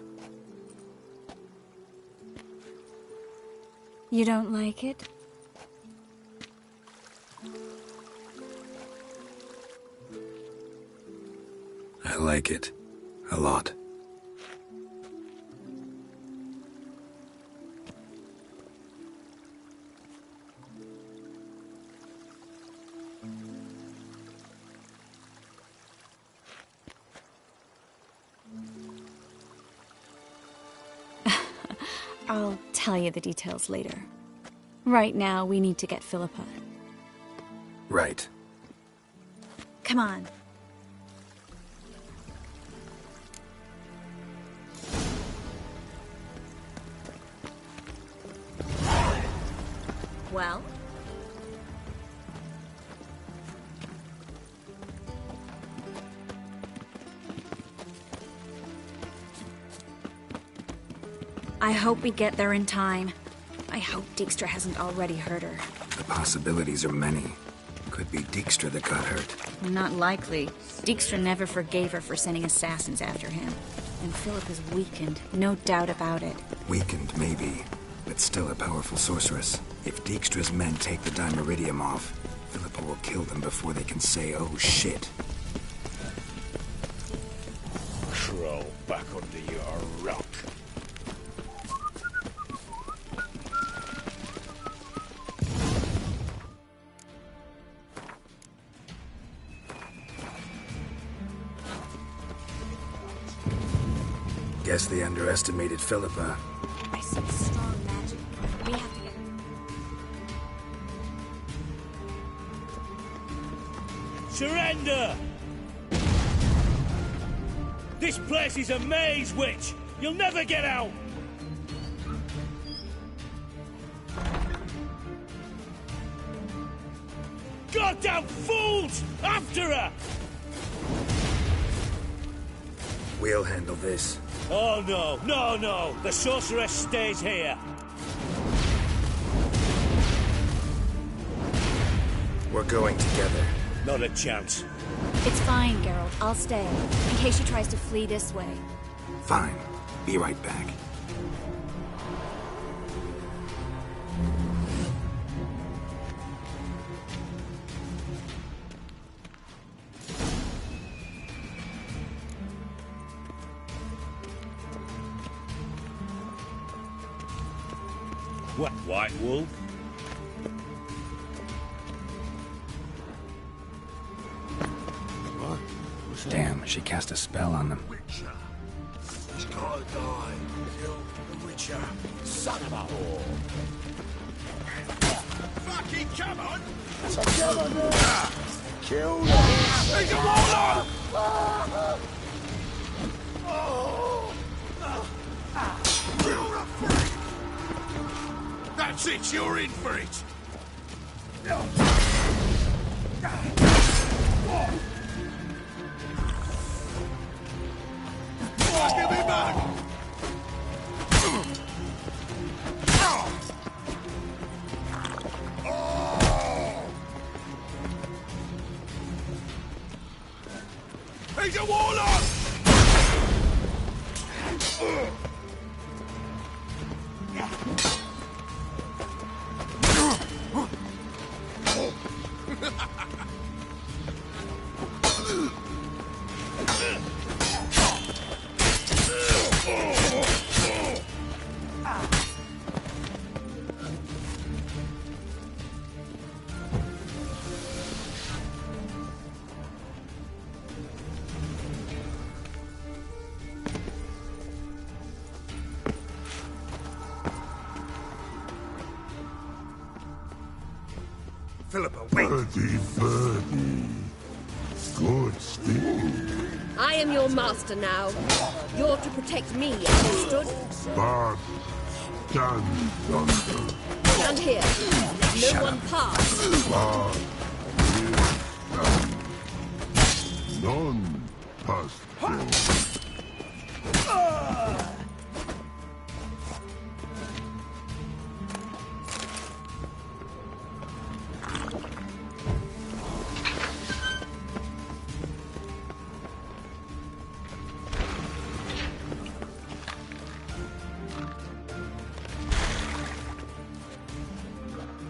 You don't like it? I like it. A lot. I'll tell you the details later. Right now, we need to get Philippa. Right. Come on. Well? I hope we get there in time. I hope Dijkstra hasn't already hurt her. The possibilities are many. Could be Dijkstra that got hurt. Not likely. Dijkstra never forgave her for sending assassins after him. And Philip is weakened, no doubt about it. Weakened, maybe, but still a powerful sorceress. If Dijkstra's men take the Dimeridium off, Philippa will kill them before they can say, oh shit. Crawl back under your rock. Guess they underestimated Philippa. I see strong magic. We have to get... Surrender! This place is a maze, witch! You'll never get out! Goddamn fools! After her! We'll handle this. Oh no, no, no! The sorceress stays here! We're going together. Not a chance. It's fine, Geralt. I'll stay, in case she tries to flee this way. Fine. Be right back. What, White Wolf? What? Damn, she cast a spell on them. Witcher. He's gotta die. Kill the Witcher. Son of a whore. Fucking come on! Come on now! Kill the Witcher! He's a warlock! That's it, you're in for it! Give me back! He's a warlock! Philippa, wait! Birdie. Good still. I am your master now. You're to protect me, understood? Bad. Done. Thunder. Stand here. Let no one pass. Bad. None past go.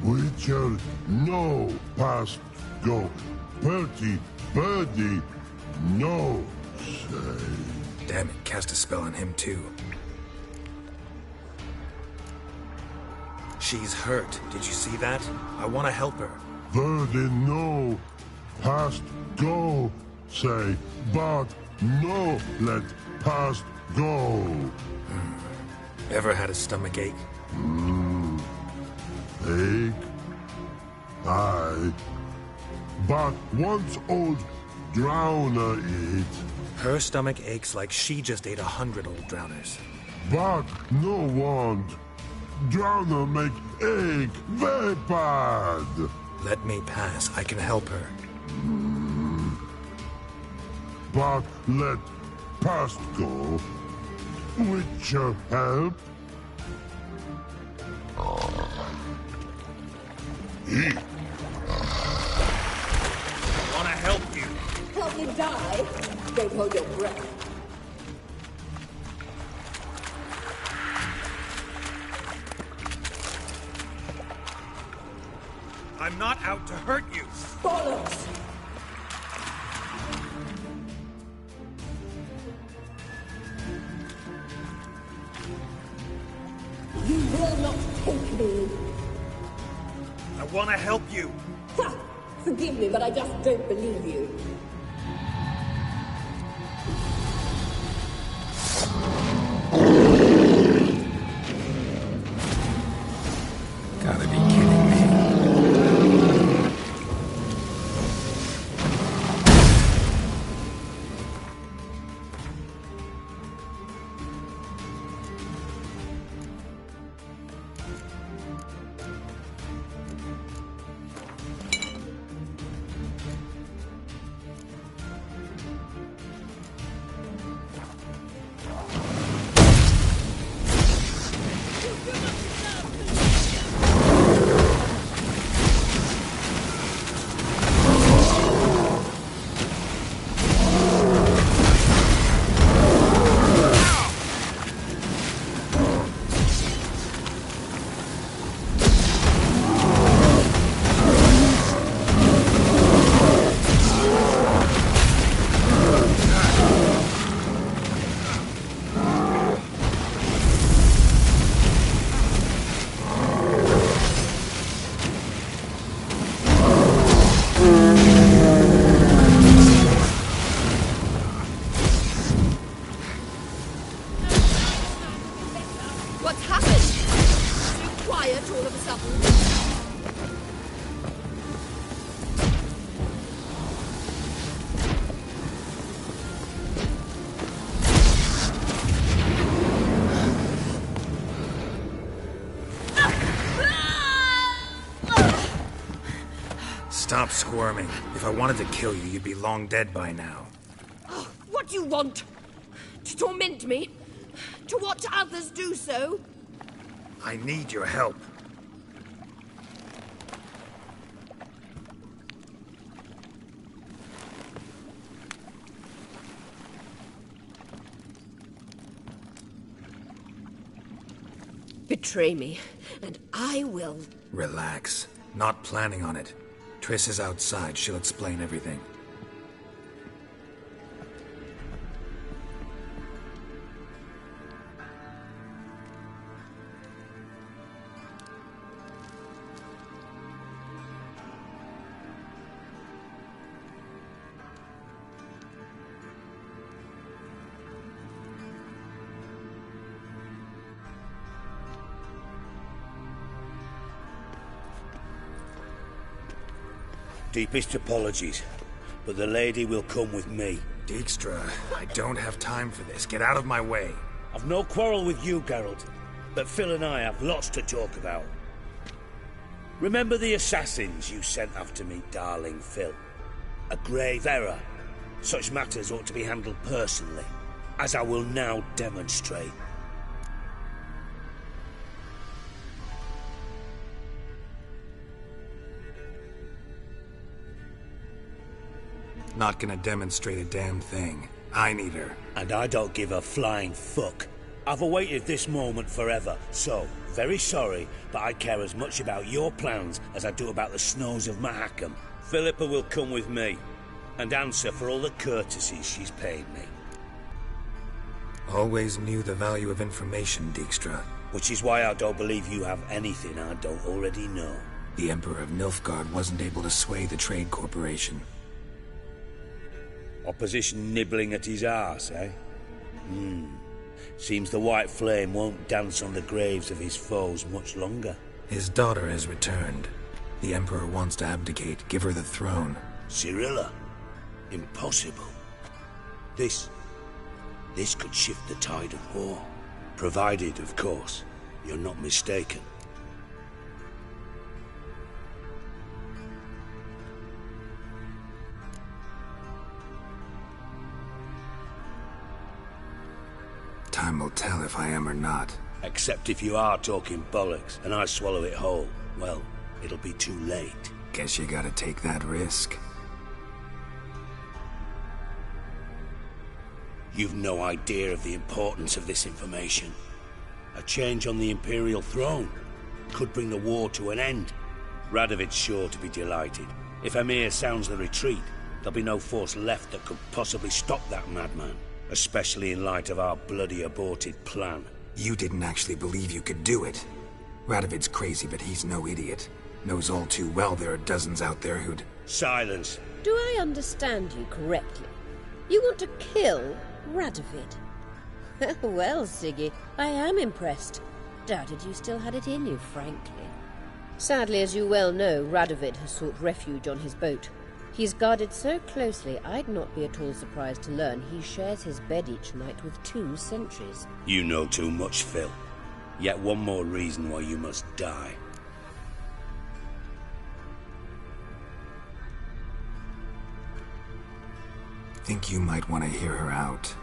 Witcher, no past go. Birdie, no say. Damn it, cast a spell on him too. She's hurt. Did you see that? I want to help her. Birdie, no past go say. But no let past go. Ever had a stomach ache? Ache? Aye. But once old drowner eat. Her stomach aches like she just ate 100 old drowners. But no want. Drowner make ache very bad. Let me pass. I can help her. But let past go. Witcher help? Eat. Want to help you? Help you die? Don't hold your breath. I'm not out to hurt you. Bollocks! You will not take me. I want to help you. Ha! Forgive me, but I just don't believe you. Gotta be kidding me. What's happened? So quiet all of a sudden. Stop squirming. If I wanted to kill you, you'd be long dead by now. Oh, what do you want? To torment me? To watch others do so? I need your help. Betray me, and I will... Relax. Not planning on it. Triss is outside. She'll explain everything. Deepest apologies, but the lady will come with me. Dijkstra, I don't have time for this. Get out of my way. I've no quarrel with you, Geralt, but Phil and I have lots to talk about. Remember the assassins you sent after me, darling Phil? A grave error. Such matters ought to be handled personally, as I will now demonstrate. Not gonna demonstrate a damn thing. I need her. And I don't give a flying fuck. I've awaited this moment forever, so, very sorry, but I care as much about your plans as I do about the snows of Mahakam. Philippa will come with me, and answer for all the courtesies she's paid me. Always knew the value of information, Dijkstra. Which is why I don't believe you have anything I don't already know. The Emperor of Nilfgaard wasn't able to sway the Trade Corporation. Opposition nibbling at his arse, eh? Seems the White Flame won't dance on the graves of his foes much longer. His daughter has returned. The Emperor wants to abdicate, give her the throne. Cirilla? Impossible. This could shift the tide of war. Provided, of course, you're not mistaken. Time will tell if I am or not. Except if you are talking bollocks, and I swallow it whole. Well, it'll be too late. Guess you gotta take that risk. You've no idea of the importance of this information. A change on the Imperial throne could bring the war to an end. Radovid's sure to be delighted. If Emir sounds the retreat, there'll be no force left that could possibly stop that madman. Especially in light of our bloody aborted plan. You didn't actually believe you could do it. Radovid's crazy, but he's no idiot. Knows all too well there are dozens out there who'd... Silence! Do I understand you correctly? You want to kill Radovid? Well, Siggy, I am impressed. Doubted you still had it in you, frankly. Sadly, as you well know, Radovid has sought refuge on his boat. He's guarded so closely, I'd not be at all surprised to learn he shares his bed each night with 2 sentries. You know too much, Phil. Yet one more reason why you must die. Think you might want to hear her out.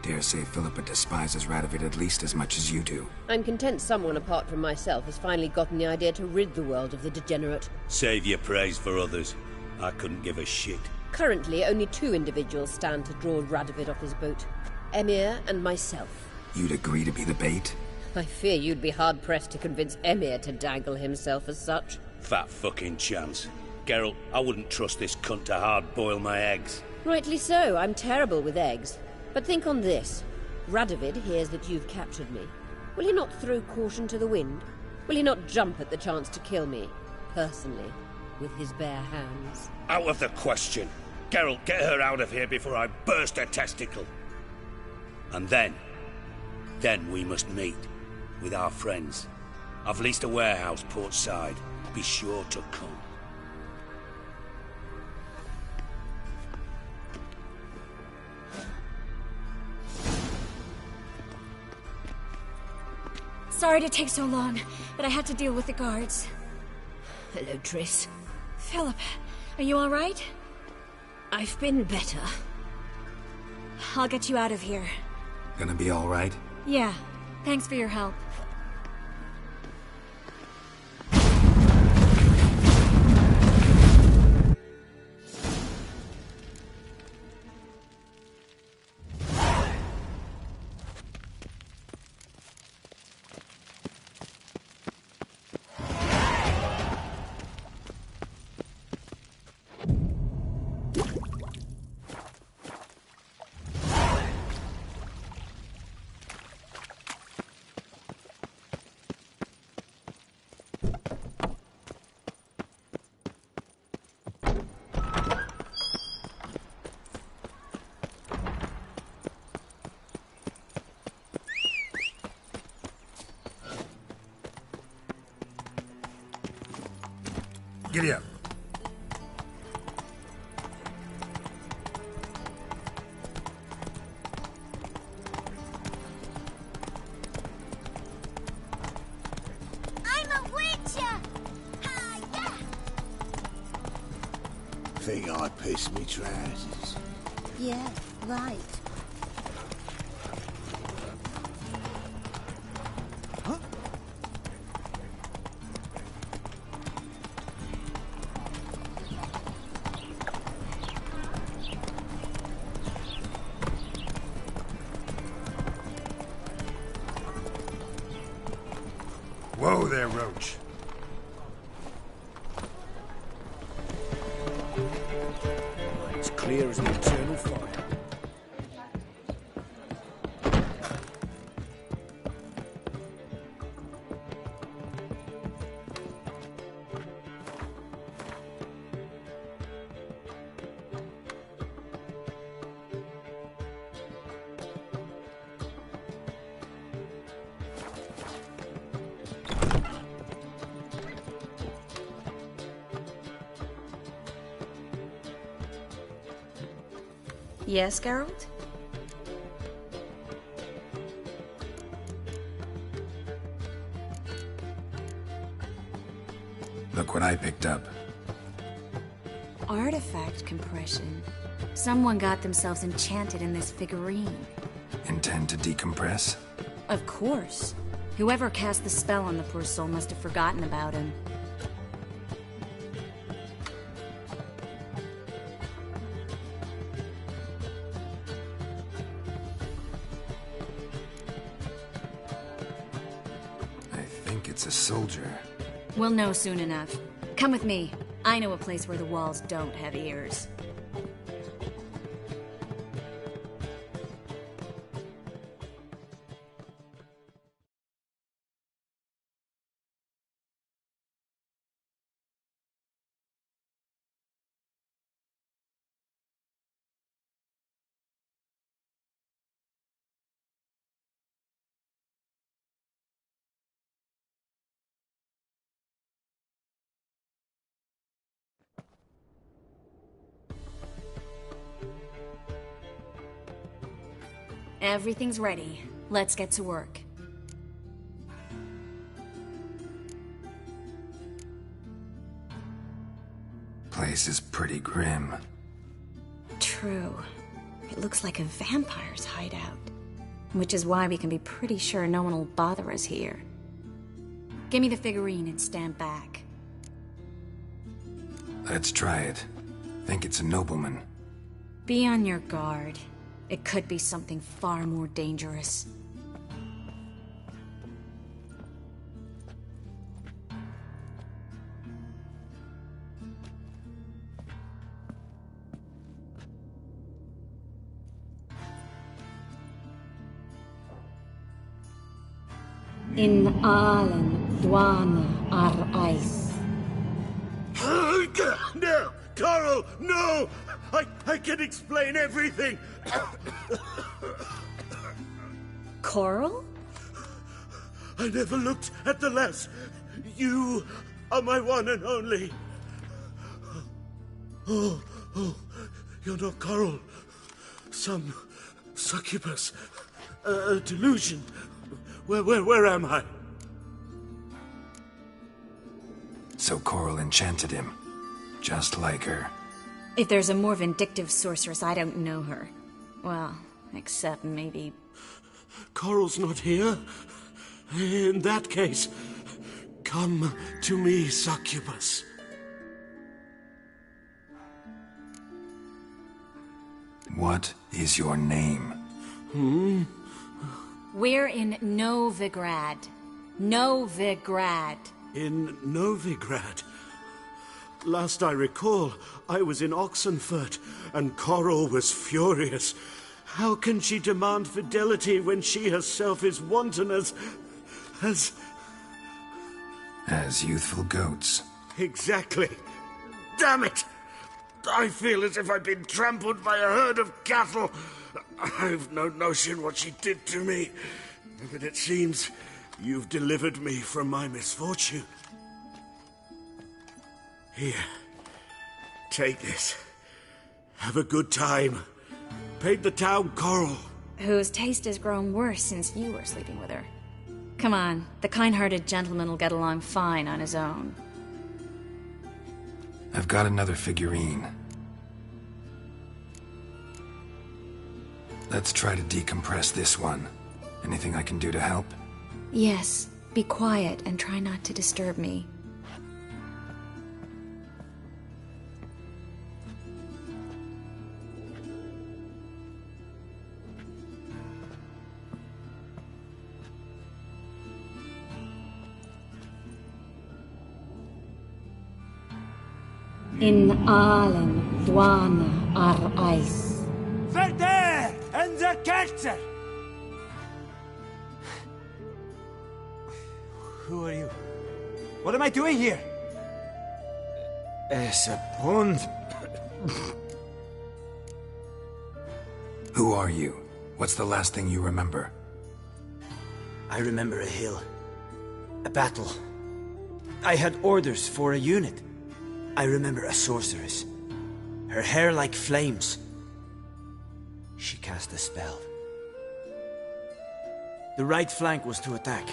Dare say Philippa despises Radovid at least as much as you do. I'm content someone apart from myself has finally gotten the idea to rid the world of the degenerate. Save your praise for others. I couldn't give a shit. Currently, only 2 individuals stand to draw Radovid off his boat. Emir and myself. You'd agree to be the bait? I fear you'd be hard-pressed to convince Emir to dangle himself as such. Fat fucking chance. Geralt, I wouldn't trust this cunt to hard-boil my eggs. Rightly so, I'm terrible with eggs. But think on this. Radovid hears that you've captured me. Will he not throw caution to the wind? Will he not jump at the chance to kill me, personally, with his bare hands? Out of the question. Geralt, get her out of here before I burst her testicle. And then we must meet with our friends. I've leased a warehouse port side. Be sure to come. Sorry to take so long, but I had to deal with the guards. Hello, Triss. Philip, are you all right? I've been better. I'll get you out of here. Gonna be all right? Yeah. Thanks for your help. Giddy up. I'm a witcher! Hi-ya! Think I pissed me trousers. Yeah, right. Whoa there, Roach. It's clear as an eternal fire. Yes, Geralt? Look what I picked up. Artifact compression. Someone got themselves enchanted in this figurine. Intend to decompress? Of course. Whoever cast the spell on the poor soul must have forgotten about him. It's a soldier. We'll know soon enough. Come with me. I know a place where the walls don't have ears. Everything's ready. Let's get to work. Place is pretty grim. True. It looks like a vampire's hideout. Which is why we can be pretty sure no one will bother us here. Give me the figurine and stand back. Let's try it. Think it's a nobleman. Be on your guard. It could be something far more dangerous. In Allen, Dwana, ar Ice. No! Coral, no! I can explain everything! Coral? I never looked at the lass. You are my one and only. Oh, you're not Coral. Some succubus. A delusion. Where am I? So Coral enchanted him. Just like her. If there's a more vindictive sorceress, I don't know her. Well, except maybe... Coral's not here. In that case, come to me, succubus. What is your name? We're in Novigrad. Novigrad. In Novigrad? Last I recall, I was in Oxenfurt, and Coral was furious. How can she demand fidelity when she herself is wanton as youthful goats. Exactly. Damn it! I feel as if I've been trampled by a herd of cattle. I've no notion what she did to me, but it seems you've delivered me from my misfortune. Here. Take this. Have a good time. Paint the town coral. Whose taste has grown worse since you were sleeping with her. Come on, the kind-hearted gentleman will get along fine on his own. I've got another figurine. Let's try to decompress this one. Anything I can do to help? Yes, be quiet and try not to disturb me. In allen dwana ar eis. Verde and the Ketzer! Who are you? What am I doing here? Es a pond. Who are you? What's the last thing you remember? I remember a hill. A battle. I had orders for a unit. I remember a sorceress. Her hair like flames. She cast a spell. The right flank was to attack.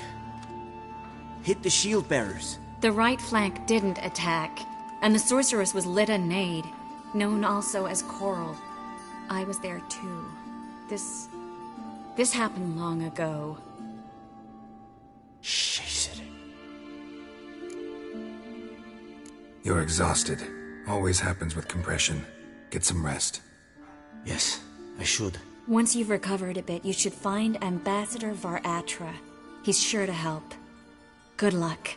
Hit the shield bearers. The right flank didn't attack, and the sorceress was Lita Nade, known also as Coral. I was there too. This happened long ago. You're exhausted. Always happens with compression. Get some rest. Yes, I should. Once you've recovered a bit, you should find Ambassador Varatra. He's sure to help. Good luck.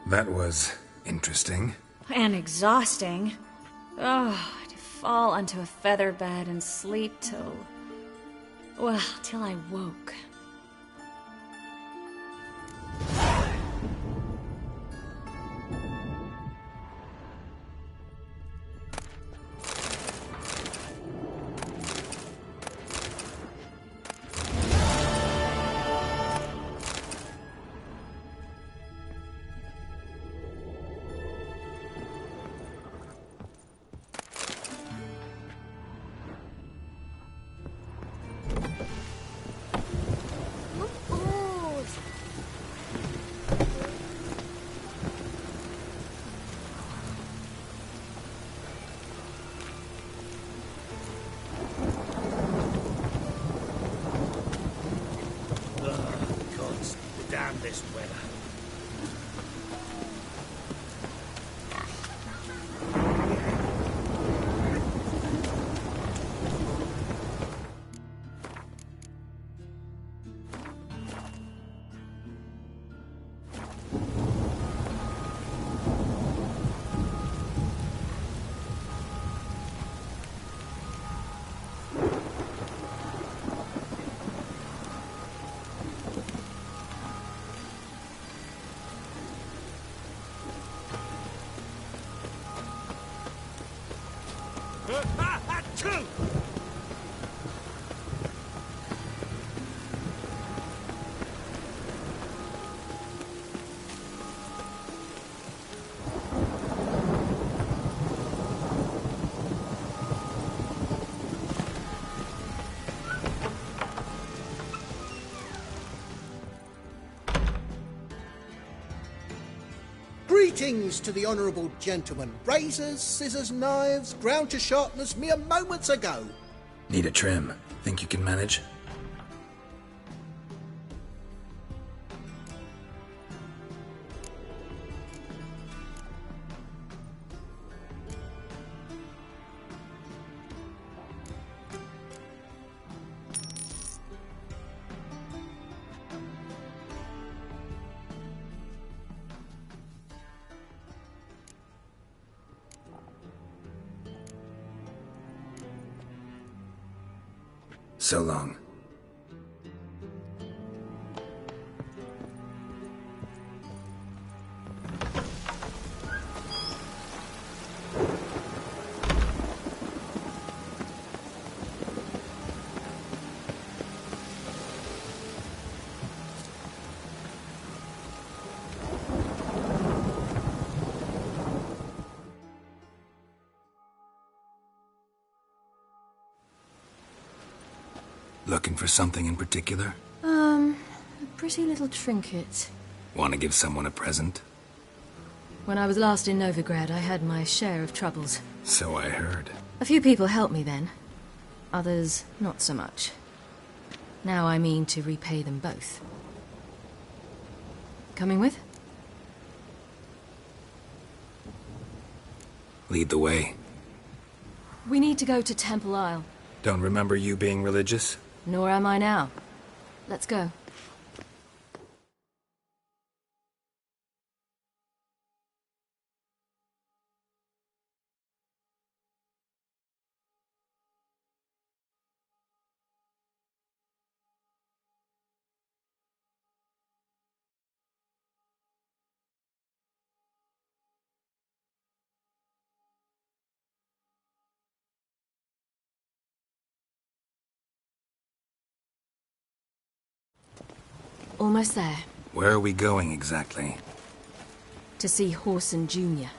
That was interesting. And exhausting. Oh, to fall onto a feather bed and sleep till I woke. Damn this weather. Greetings to the honourable gentleman. Razors, scissors, knives, ground to sharpness mere moments ago. Need a trim. Think you can manage? So long. Looking for something in particular? A pretty little trinket. Want to give someone a present? When I was last in Novigrad, I had my share of troubles. So I heard. A few people helped me then. Others, not so much. Now I mean to repay them both. Coming with? Lead the way. We need to go to Temple Isle. Don't remember you being religious? Nor am I now. Let's go. Almost there. Where are we going exactly? To see Horson Jr.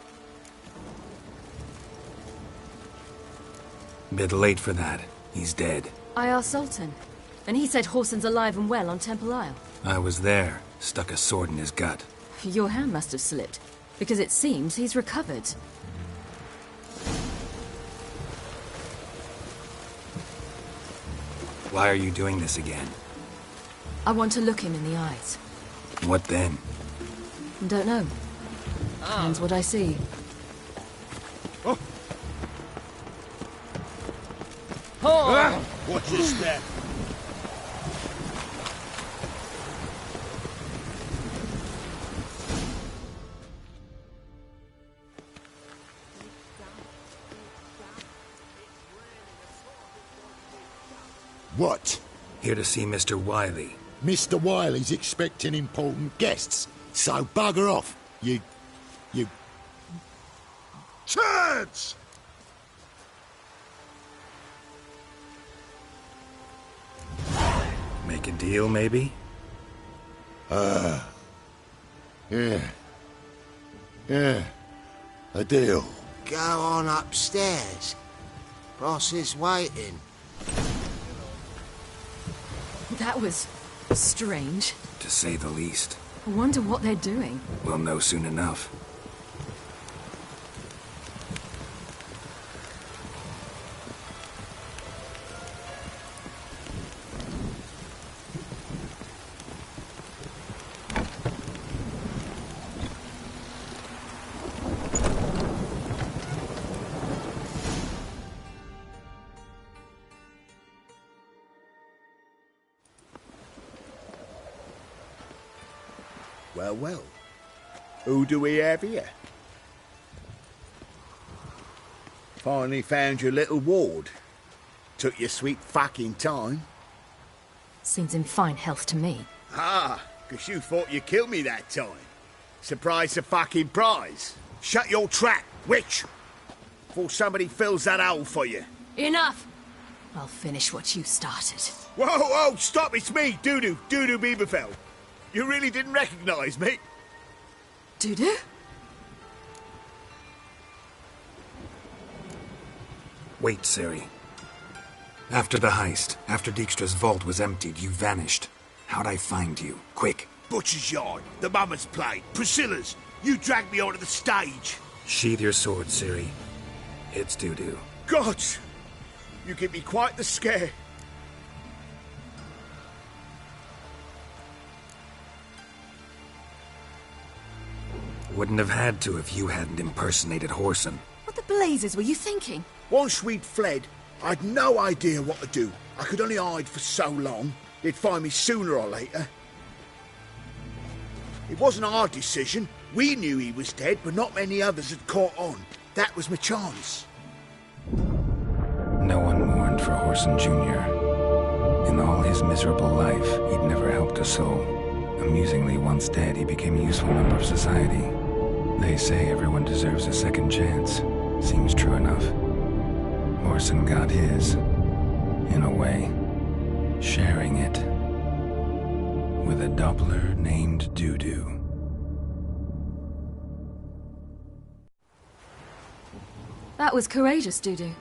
Bit late for that. He's dead. I asked Sultan, and he said Horson's alive and well on Temple Isle. I was there. Stuck a sword in his gut. Your hand must have slipped, because it seems he's recovered. Why are you doing this again? I want to look him in the eyes. What then? Don't know. Depends what I see. Oh. Oh. Watch your step. What? Here to see Mr. Wiley. Mr. Wiley's expecting important guests, so bugger off, you turds! Make a deal, maybe? Yeah. Yeah. A deal. Go on upstairs. Boss is waiting. That was strange. To say the least. I wonder what they're doing. We'll know soon enough. Well. Who do we have here? Finally found your little ward. Took your sweet fucking time. Seems in fine health to me. Ah, 'cause you thought you killed me that time. Surprise the fucking prize. Shut your trap, witch! Before somebody fills that hole for you. Enough! I'll finish what you started. Whoa, stop, it's me, Dudu Bieberfeld. You really didn't recognize me? Dudu? Wait, Siri. After the heist, after Dijkstra's vault was emptied, you vanished. How'd I find you? Quick. Butcher's Yard, the Mama's Plate, Priscilla's. You dragged me onto the stage. Sheathe your sword, Siri. It's Dudu. God! You give me quite the scare. Wouldn't have had to if you hadn't impersonated Horson. What the blazes were you thinking? Once we'd fled, I'd no idea what to do. I could only hide for so long. They'd find me sooner or later. It wasn't our decision. We knew he was dead, but not many others had caught on. That was my chance. No one mourned for Horson Jr. In all his miserable life, he'd never helped a soul. Amusingly, once dead, he became a useful member of society. They say everyone deserves a second chance. Seems true enough. Horson got his, in a way, sharing it with a Doppler named Dudu. That was courageous, Dudu.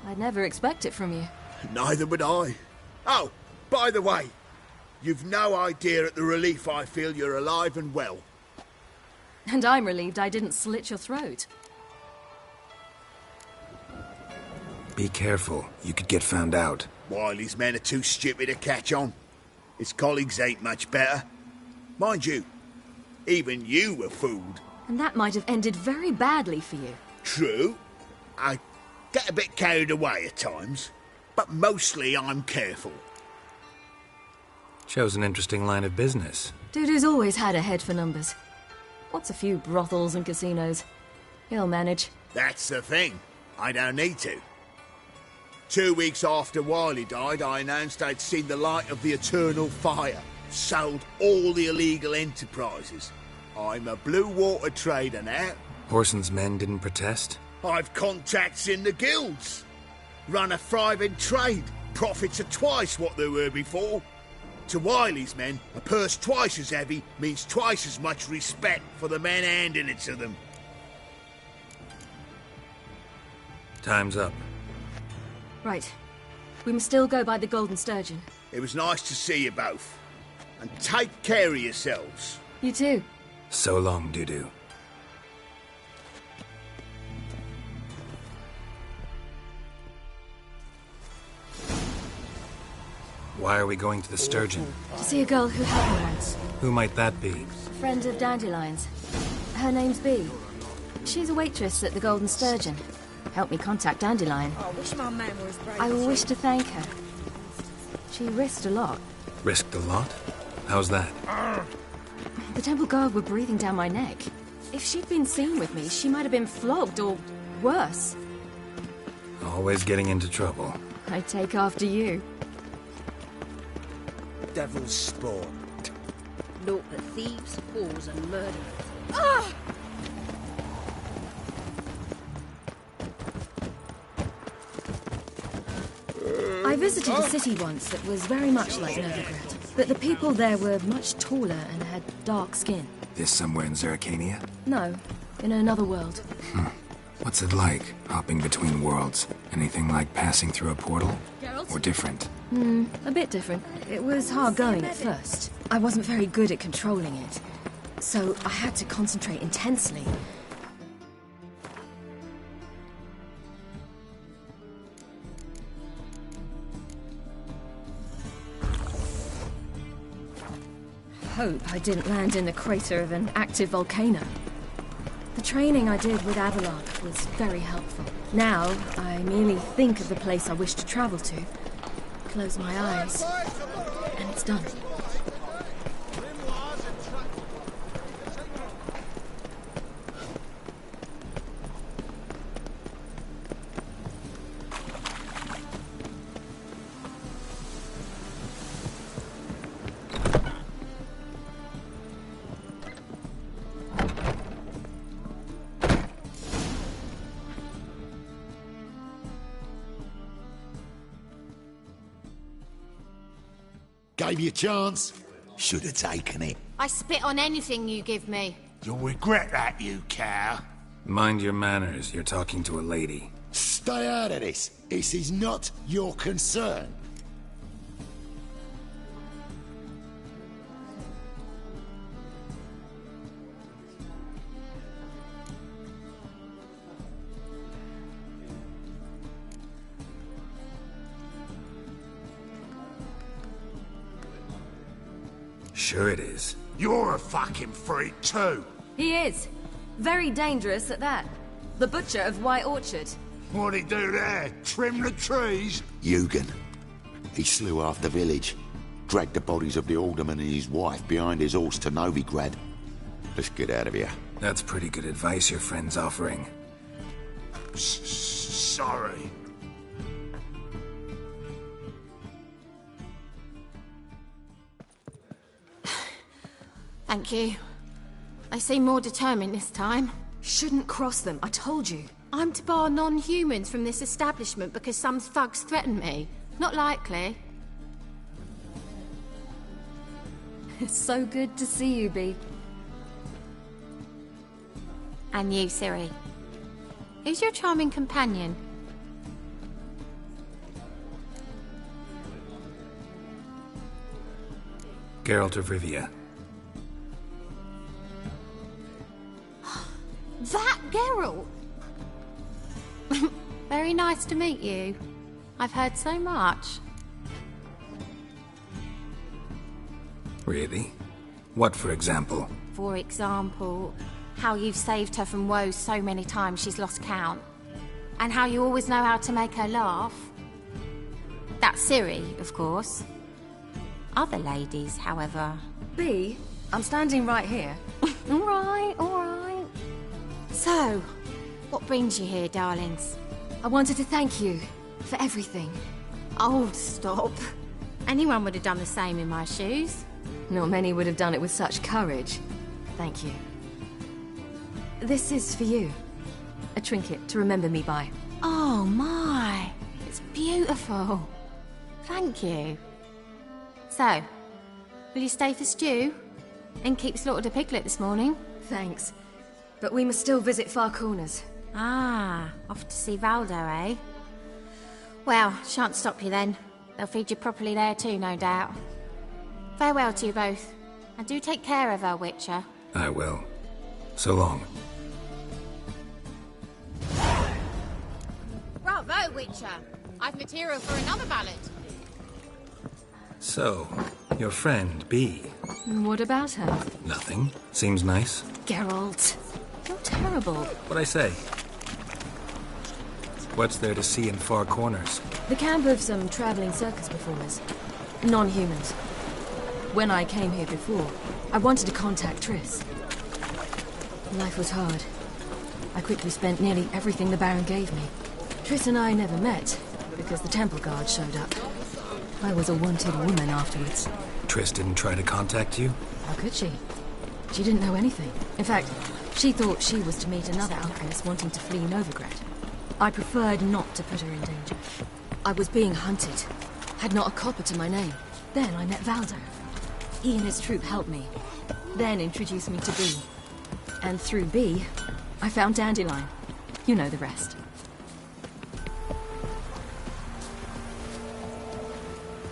I'd never expect it from you. Neither would I. Oh, by the way, you've no idea at the relief I feel you're alive and well. And I'm relieved I didn't slit your throat. Be careful. You could get found out. Wiley's men are too stupid to catch on. His colleagues ain't much better. Mind you, even you were fooled. And that might have ended very badly for you. True. I get a bit carried away at times, but mostly I'm careful. Shows an interesting line of business. Dude who's always had a head for numbers. What's a few brothels and casinos? He'll manage. That's the thing. I don't need to. 2 weeks after Wiley died, I announced I'd seen the light of the eternal fire. Sold all the illegal enterprises. I'm a blue water trader now. Horson's men didn't protest? I've contacts in the guilds. Run a thriving trade. Profits are twice what they were before. To Wiley's men, a purse twice as heavy means twice as much respect for the men handing it to them. Time's up. Right. We must still go by the Golden Sturgeon. It was nice to see you both. And take care of yourselves. You too. So long, Dudu. Why are we going to the Sturgeon? To see a girl who helped me once. Who might that be? Friend of Dandelion's. Her name's Bee. She's a waitress at the Golden Sturgeon. Helped me contact Dandelion. I wish my man was brave. I wish to thank her. She risked a lot. Risked a lot? How's that? The temple guard were breathing down my neck. If she'd been seen with me, she might have been flogged or worse. Always getting into trouble. I take after you. Devil's spawn. Naught but thieves, whores, and murderers. Ah! I visited a city once that was very much like Novigrad, but the people there were much taller and had dark skin. This somewhere in Zerrikania? No, in another world. What's it like, hopping between worlds? Anything like passing through a portal? Or different? A bit different. It was hard going at first. I wasn't very good at controlling it, so I had to concentrate intensely. Hope I didn't land in the crater of an active volcano. The training I did with Avalok was very helpful. Now, I merely think of the place I wish to travel to, close my eyes, and it's done. Gave you a chance. Should have taken it. I spit on anything you give me. You'll regret that, you cow. Mind your manners. You're talking to a lady. Stay out of this. This is not your concern. Sure it is. You're a fucking freak too. He is. Very dangerous at that. The butcher of White Orchard. What'd he do there? Trim the trees? Eugen. He slew half the village. Dragged the bodies of the alderman and his wife behind his horse to Novigrad. Let's get out of here. That's pretty good advice your friend's offering. Sorry. Thank you. They seem more determined this time. Shouldn't cross them, I told you. I'm to bar non-humans from this establishment because some thugs threaten me. Not likely. It's so good to see you, Bee. And you, Ciri. Who's your charming companion? Geralt of Rivia. That Geralt! Very nice to meet you. I've heard so much. Really? What, for example? For example, how you've saved her from woes so many times she's lost count. And how you always know how to make her laugh. That's Ciri, of course. Other ladies, however... B, I'm standing right here. Alright, alright. So, what brings you here, darlings? I wanted to thank you for everything. Oh, stop. Anyone would have done the same in my shoes. Not many would have done it with such courage. Thank you. This is for you. A trinket to remember me by. Oh my, it's beautiful. Thank you. So, will you stay for stew? And keep slaughtered a piglet this morning? Thanks. But we must still visit Far Corners. Ah, off to see Valdo, eh? Well, shan't stop you then. They'll feed you properly there too, no doubt. Farewell to you both. And do take care of her, Witcher. I will. So long. Bravo, Witcher! I've material for another ballad. So, your friend, B. What about her? Nothing. Seems nice. Geralt, you're terrible. What'd I say? What's there to see in Far Corners? The camp of some traveling circus performers. Non-humans. When I came here before, I wanted to contact Triss. Life was hard. I quickly spent nearly everything the Baron gave me. Triss and I never met, because the temple guard showed up. I was a wanted woman afterwards. Triss didn't try to contact you? How could she? She didn't know anything. In fact, she thought she was to meet another alchemist wanting to flee Novigrad. I preferred not to put her in danger. I was being hunted. Had not a copper to my name. Then I met Valdo. He and his troop helped me. Then introduced me to B. And through B, I found Dandelion. You know the rest.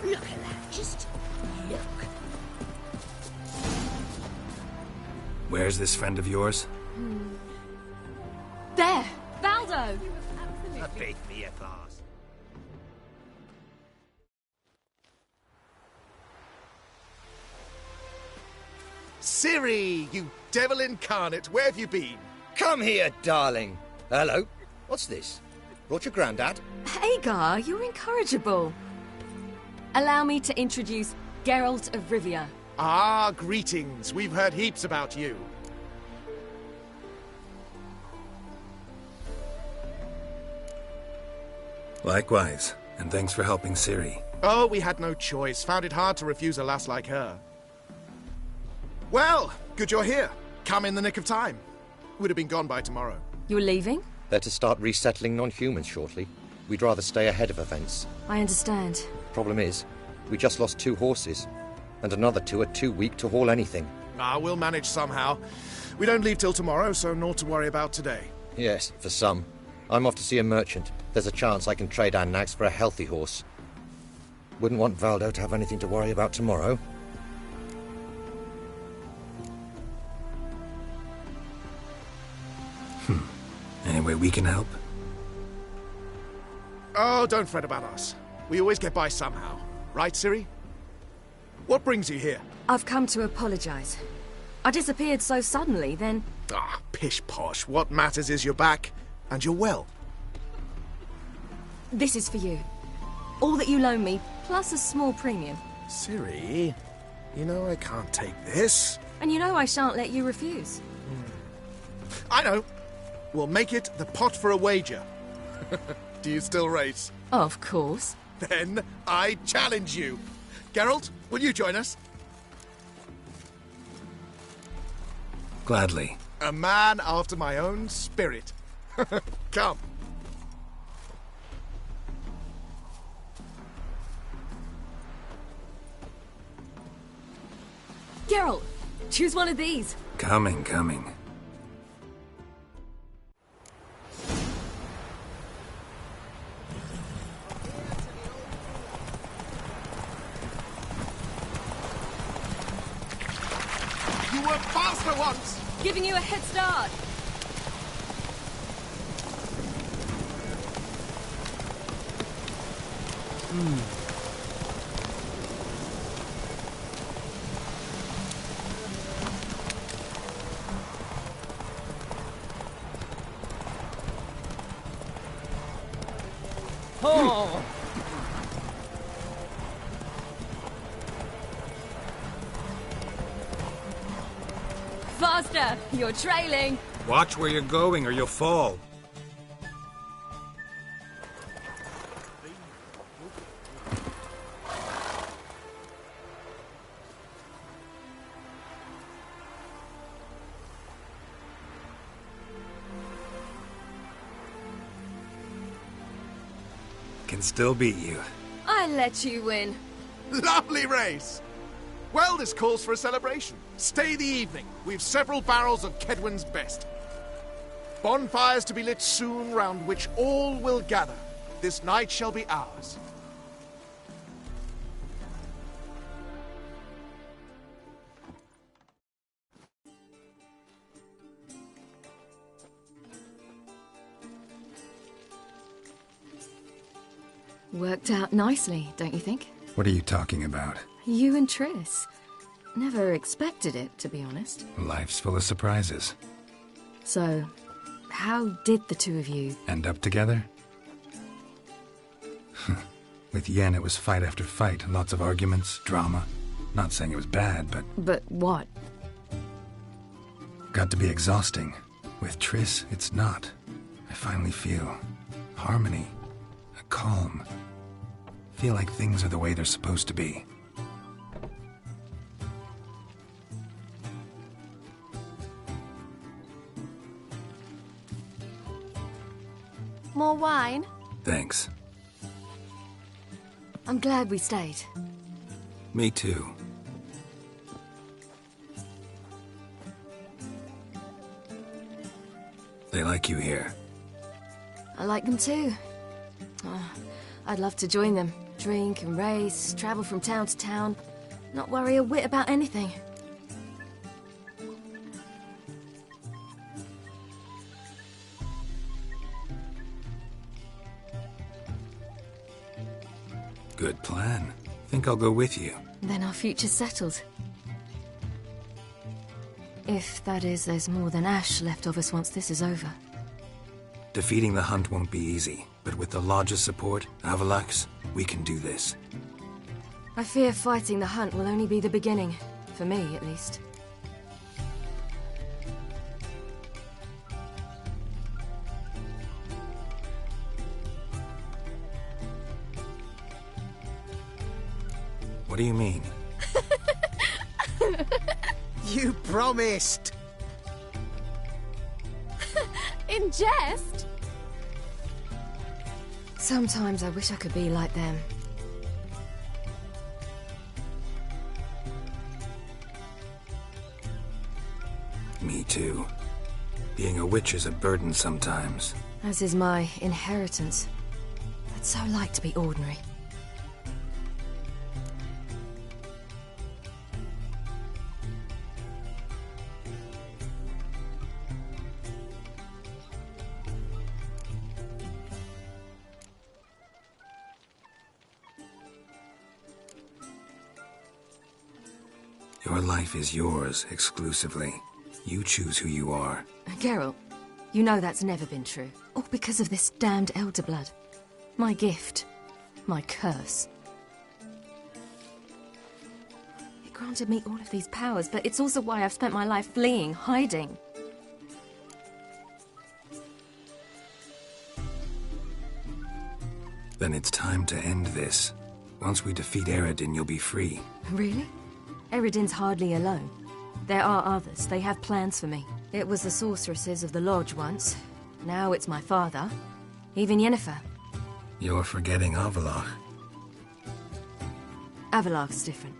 Look at that, just look. Where's this friend of yours? There! Valdo! A big me at last. Ciri, you devil incarnate, where have you been? Come here, darling. Hello. What's this? Brought your granddad? Hagar, you're incorrigible. Allow me to introduce Geralt of Rivia. Ah, greetings. We've heard heaps about you. Likewise, and thanks for helping Ciri. Oh, we had no choice. Found it hard to refuse a lass like her. Well, good you're here. Come in the nick of time. Would have been gone by tomorrow. You're leaving? They're to start resettling non-humans shortly. We'd rather stay ahead of events. I understand. Problem is, we just lost 2 horses, and another 2 are too weak to haul anything. Ah, we'll manage somehow. We don't leave till tomorrow, so naught to worry about today. Yes, for some. I'm off to see a merchant. There's a chance I can trade our nags for a healthy horse. Wouldn't want Valdo to have anything to worry about tomorrow. Any way we can help? Oh, don't fret about us. We always get by somehow. Right, Ciri? What brings you here? I've come to apologize. I disappeared so suddenly, then... Ah, pish-posh. What matters is you're back, and you're well. This is for you. All that you loan me, plus a small premium. Ciri, you know I can't take this. And you know I shan't let you refuse. I know. We'll make it the pot for a wager. Do you still race? Of course. Then I challenge you. Geralt, will you join us? Gladly. A man after my own spirit. Come. Geralt, choose one of these. Coming. for once! Giving you a head start. Oh! Faster! You're trailing. Watch where you're going or you'll fall. Can still beat you. I let you win. Lovely race! Well, this calls for a celebration. Stay the evening. We've several barrels of Kedwin's best. Bonfires to be lit soon, round which all will gather. This night shall be ours. Worked out nicely, don't you think? What are you talking about? You and Triss. Never expected it, to be honest. Life's full of surprises. So, how did the two of you... End up together? With Yen, it was fight after fight. Lots of arguments, drama. Not saying it was bad, but... But what? Got to be exhausting. With Triss, it's not. I finally feel harmony, a calm. Feel like things are the way they're supposed to be. More wine? Thanks. I'm glad we stayed. Me too. They like you here. I like them too. Oh, I'd love to join them. Drink and race, travel from town to town. Not worry a whit about anything. Good plan. Think I'll go with you. Then our future's settled. If, that is, there's more than ash left of us once this is over. Defeating the hunt won't be easy, but with the Lodge's support, Avalax, we can do this. I fear fighting the hunt will only be the beginning. For me, at least. What do you mean? You promised! In jest? Sometimes I wish I could be like them. Me too. Being a witch is a burden sometimes. As is my inheritance. I'd so like to be ordinary. Your life is yours, exclusively. You choose who you are. Geralt, you know that's never been true. All because of this damned elder blood. My gift. My curse. It granted me all of these powers, but it's also why I've spent my life fleeing, hiding. Then it's time to end this. Once we defeat Eredin, you'll be free. Really? Eredin's hardly alone. There are others. They have plans for me. It was the sorceresses of the Lodge once. Now it's my father. Even Yennefer. You're forgetting Avalach. Avalach's different.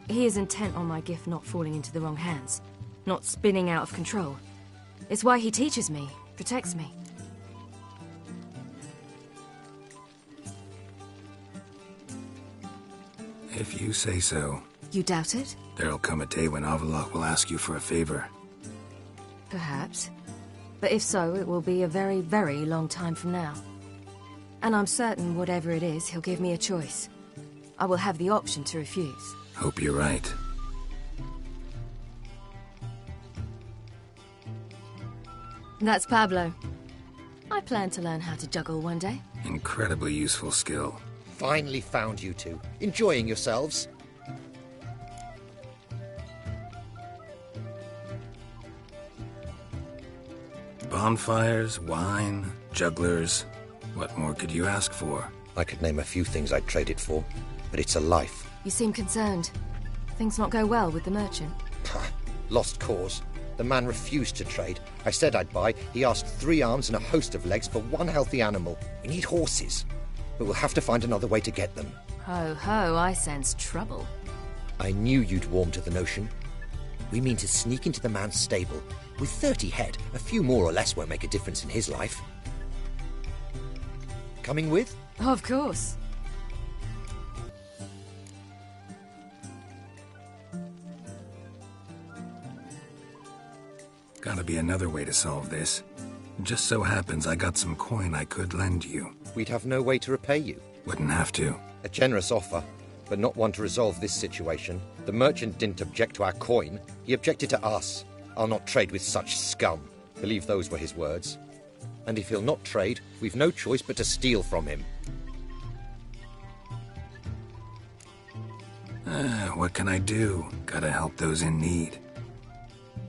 He is intent on my gift not falling into the wrong hands. Not spinning out of control. It's why he teaches me, protects me. If you say so. You doubt it? There'll come a day when Avallac'h will ask you for a favor. Perhaps. But if so, it will be a very, very long time from now. And I'm certain whatever it is, he'll give me a choice. I will have the option to refuse. Hope you're right. That's Pablo. I plan to learn how to juggle one day. Incredibly useful skill. Finally found you two. Enjoying yourselves? Bonfires, wine, jugglers. What more could you ask for? I could name a few things I'd trade it for, but it's a life. You seem concerned. Things not go well with the merchant. Lost cause. The man refused to trade. I said I'd buy. He asked 3 arms and a host of legs for 1 healthy animal. We need horses, but we'll have to find another way to get them. Ho ho, I sense trouble. I knew you'd warm to the notion. We mean to sneak into the man's stable. With 30 head, a few more or less won't make a difference in his life. Coming with? Of course. Gotta be another way to solve this. Just so happens I got some coin I could lend you. We'd have no way to repay you. Wouldn't have to. A generous offer, but not one to resolve this situation. The merchant didn't object to our coin. He objected to us. I'll not trade with such scum. Believe those were his words. And if he'll not trade, we've no choice but to steal from him. What can I do? Gotta help those in need.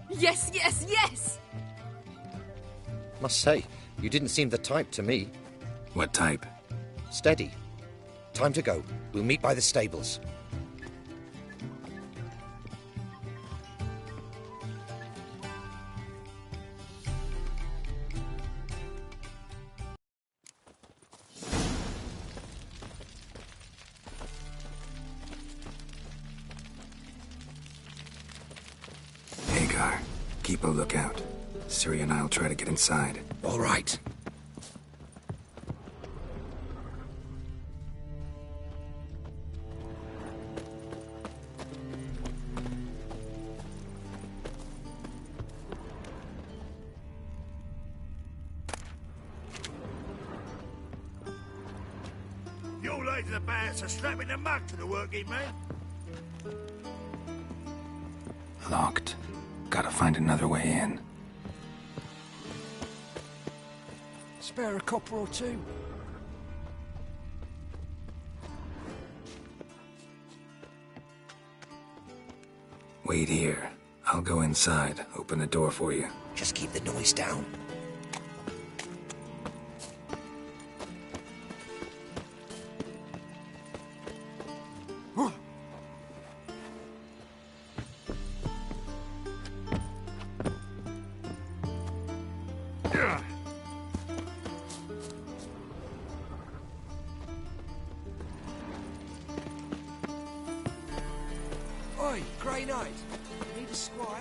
Yes, yes, yes! Must say, you didn't seem the type to me. What type? Steady. Time to go. We'll meet by the stables. Keep a lookout. Ciri and I'll try to get inside. All right. You late to the bands are slapping the mug to the working man. Locked. Gotta find another way in. Spare a copper or two. Wait here. I'll go inside, open the door for you. Just keep the noise down. Oi, Grey Knight. Need a squire?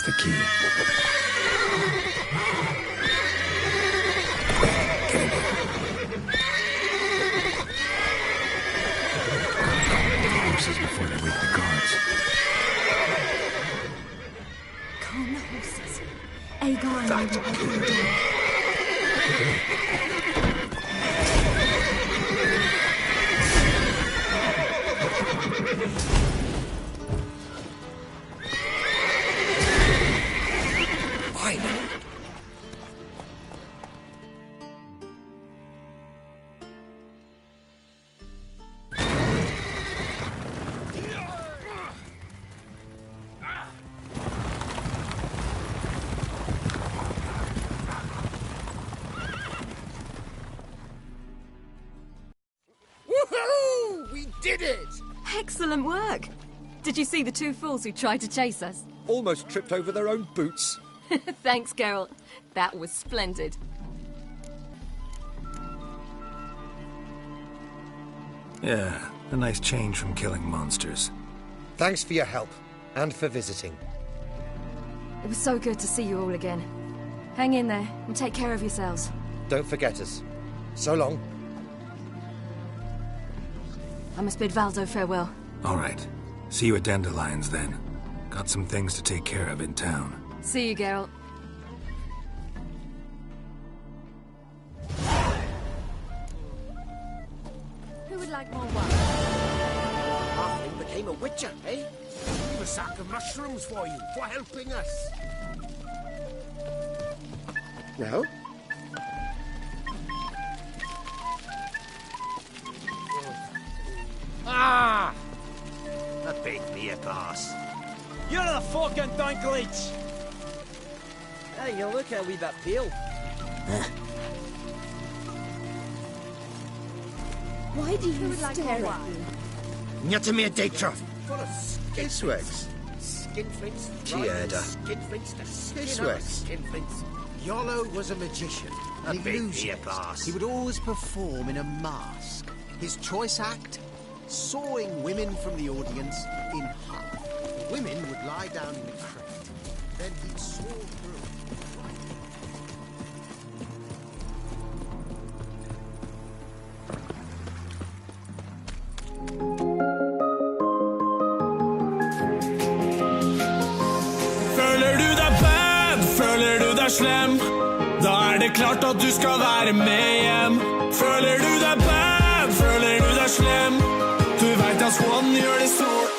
the key. Get in here. The horses before they wake the guards. Calm the horses. Agar and I will open the door. Woohoo! We did it! Excellent work! Did you see the two fools who tried to chase us? Almost tripped over their own boots. Thanks, Geralt. That was splendid. Yeah, a nice change from killing monsters. Thanks for your help, and for visiting. It was so good to see you all again. Hang in there, and take care of yourselves. Don't forget us. So long. I must bid Valdo farewell. All right. See you at Dandelions, then. Got some things to take care of in town. See you, Geralt. Who would like more wine? Halfling became a witcher, eh? Leave a sack of mushrooms for you, for helping us. No? Ah! That beat me a pass. You're the fucking donkleech! Hey, you look how we that peel. Why do you stare at me? Niet te meer Dietrich. Full of skin Swegs. Skinflints. Tierda. Skinflints to skin Swegs. Skinflints. Yolo was a magician, an That beat me a illusionist. pass. He would always perform in a mask. His choice act? Sawing women from the audience in half. Women would lie down in a crate. Then he'd saw through. Føler du deg bad, føler du deg slem, da det klart at du skal være med hjem. Føler du deg bad, føler du deg slem, du vet at Swan gjør det stort.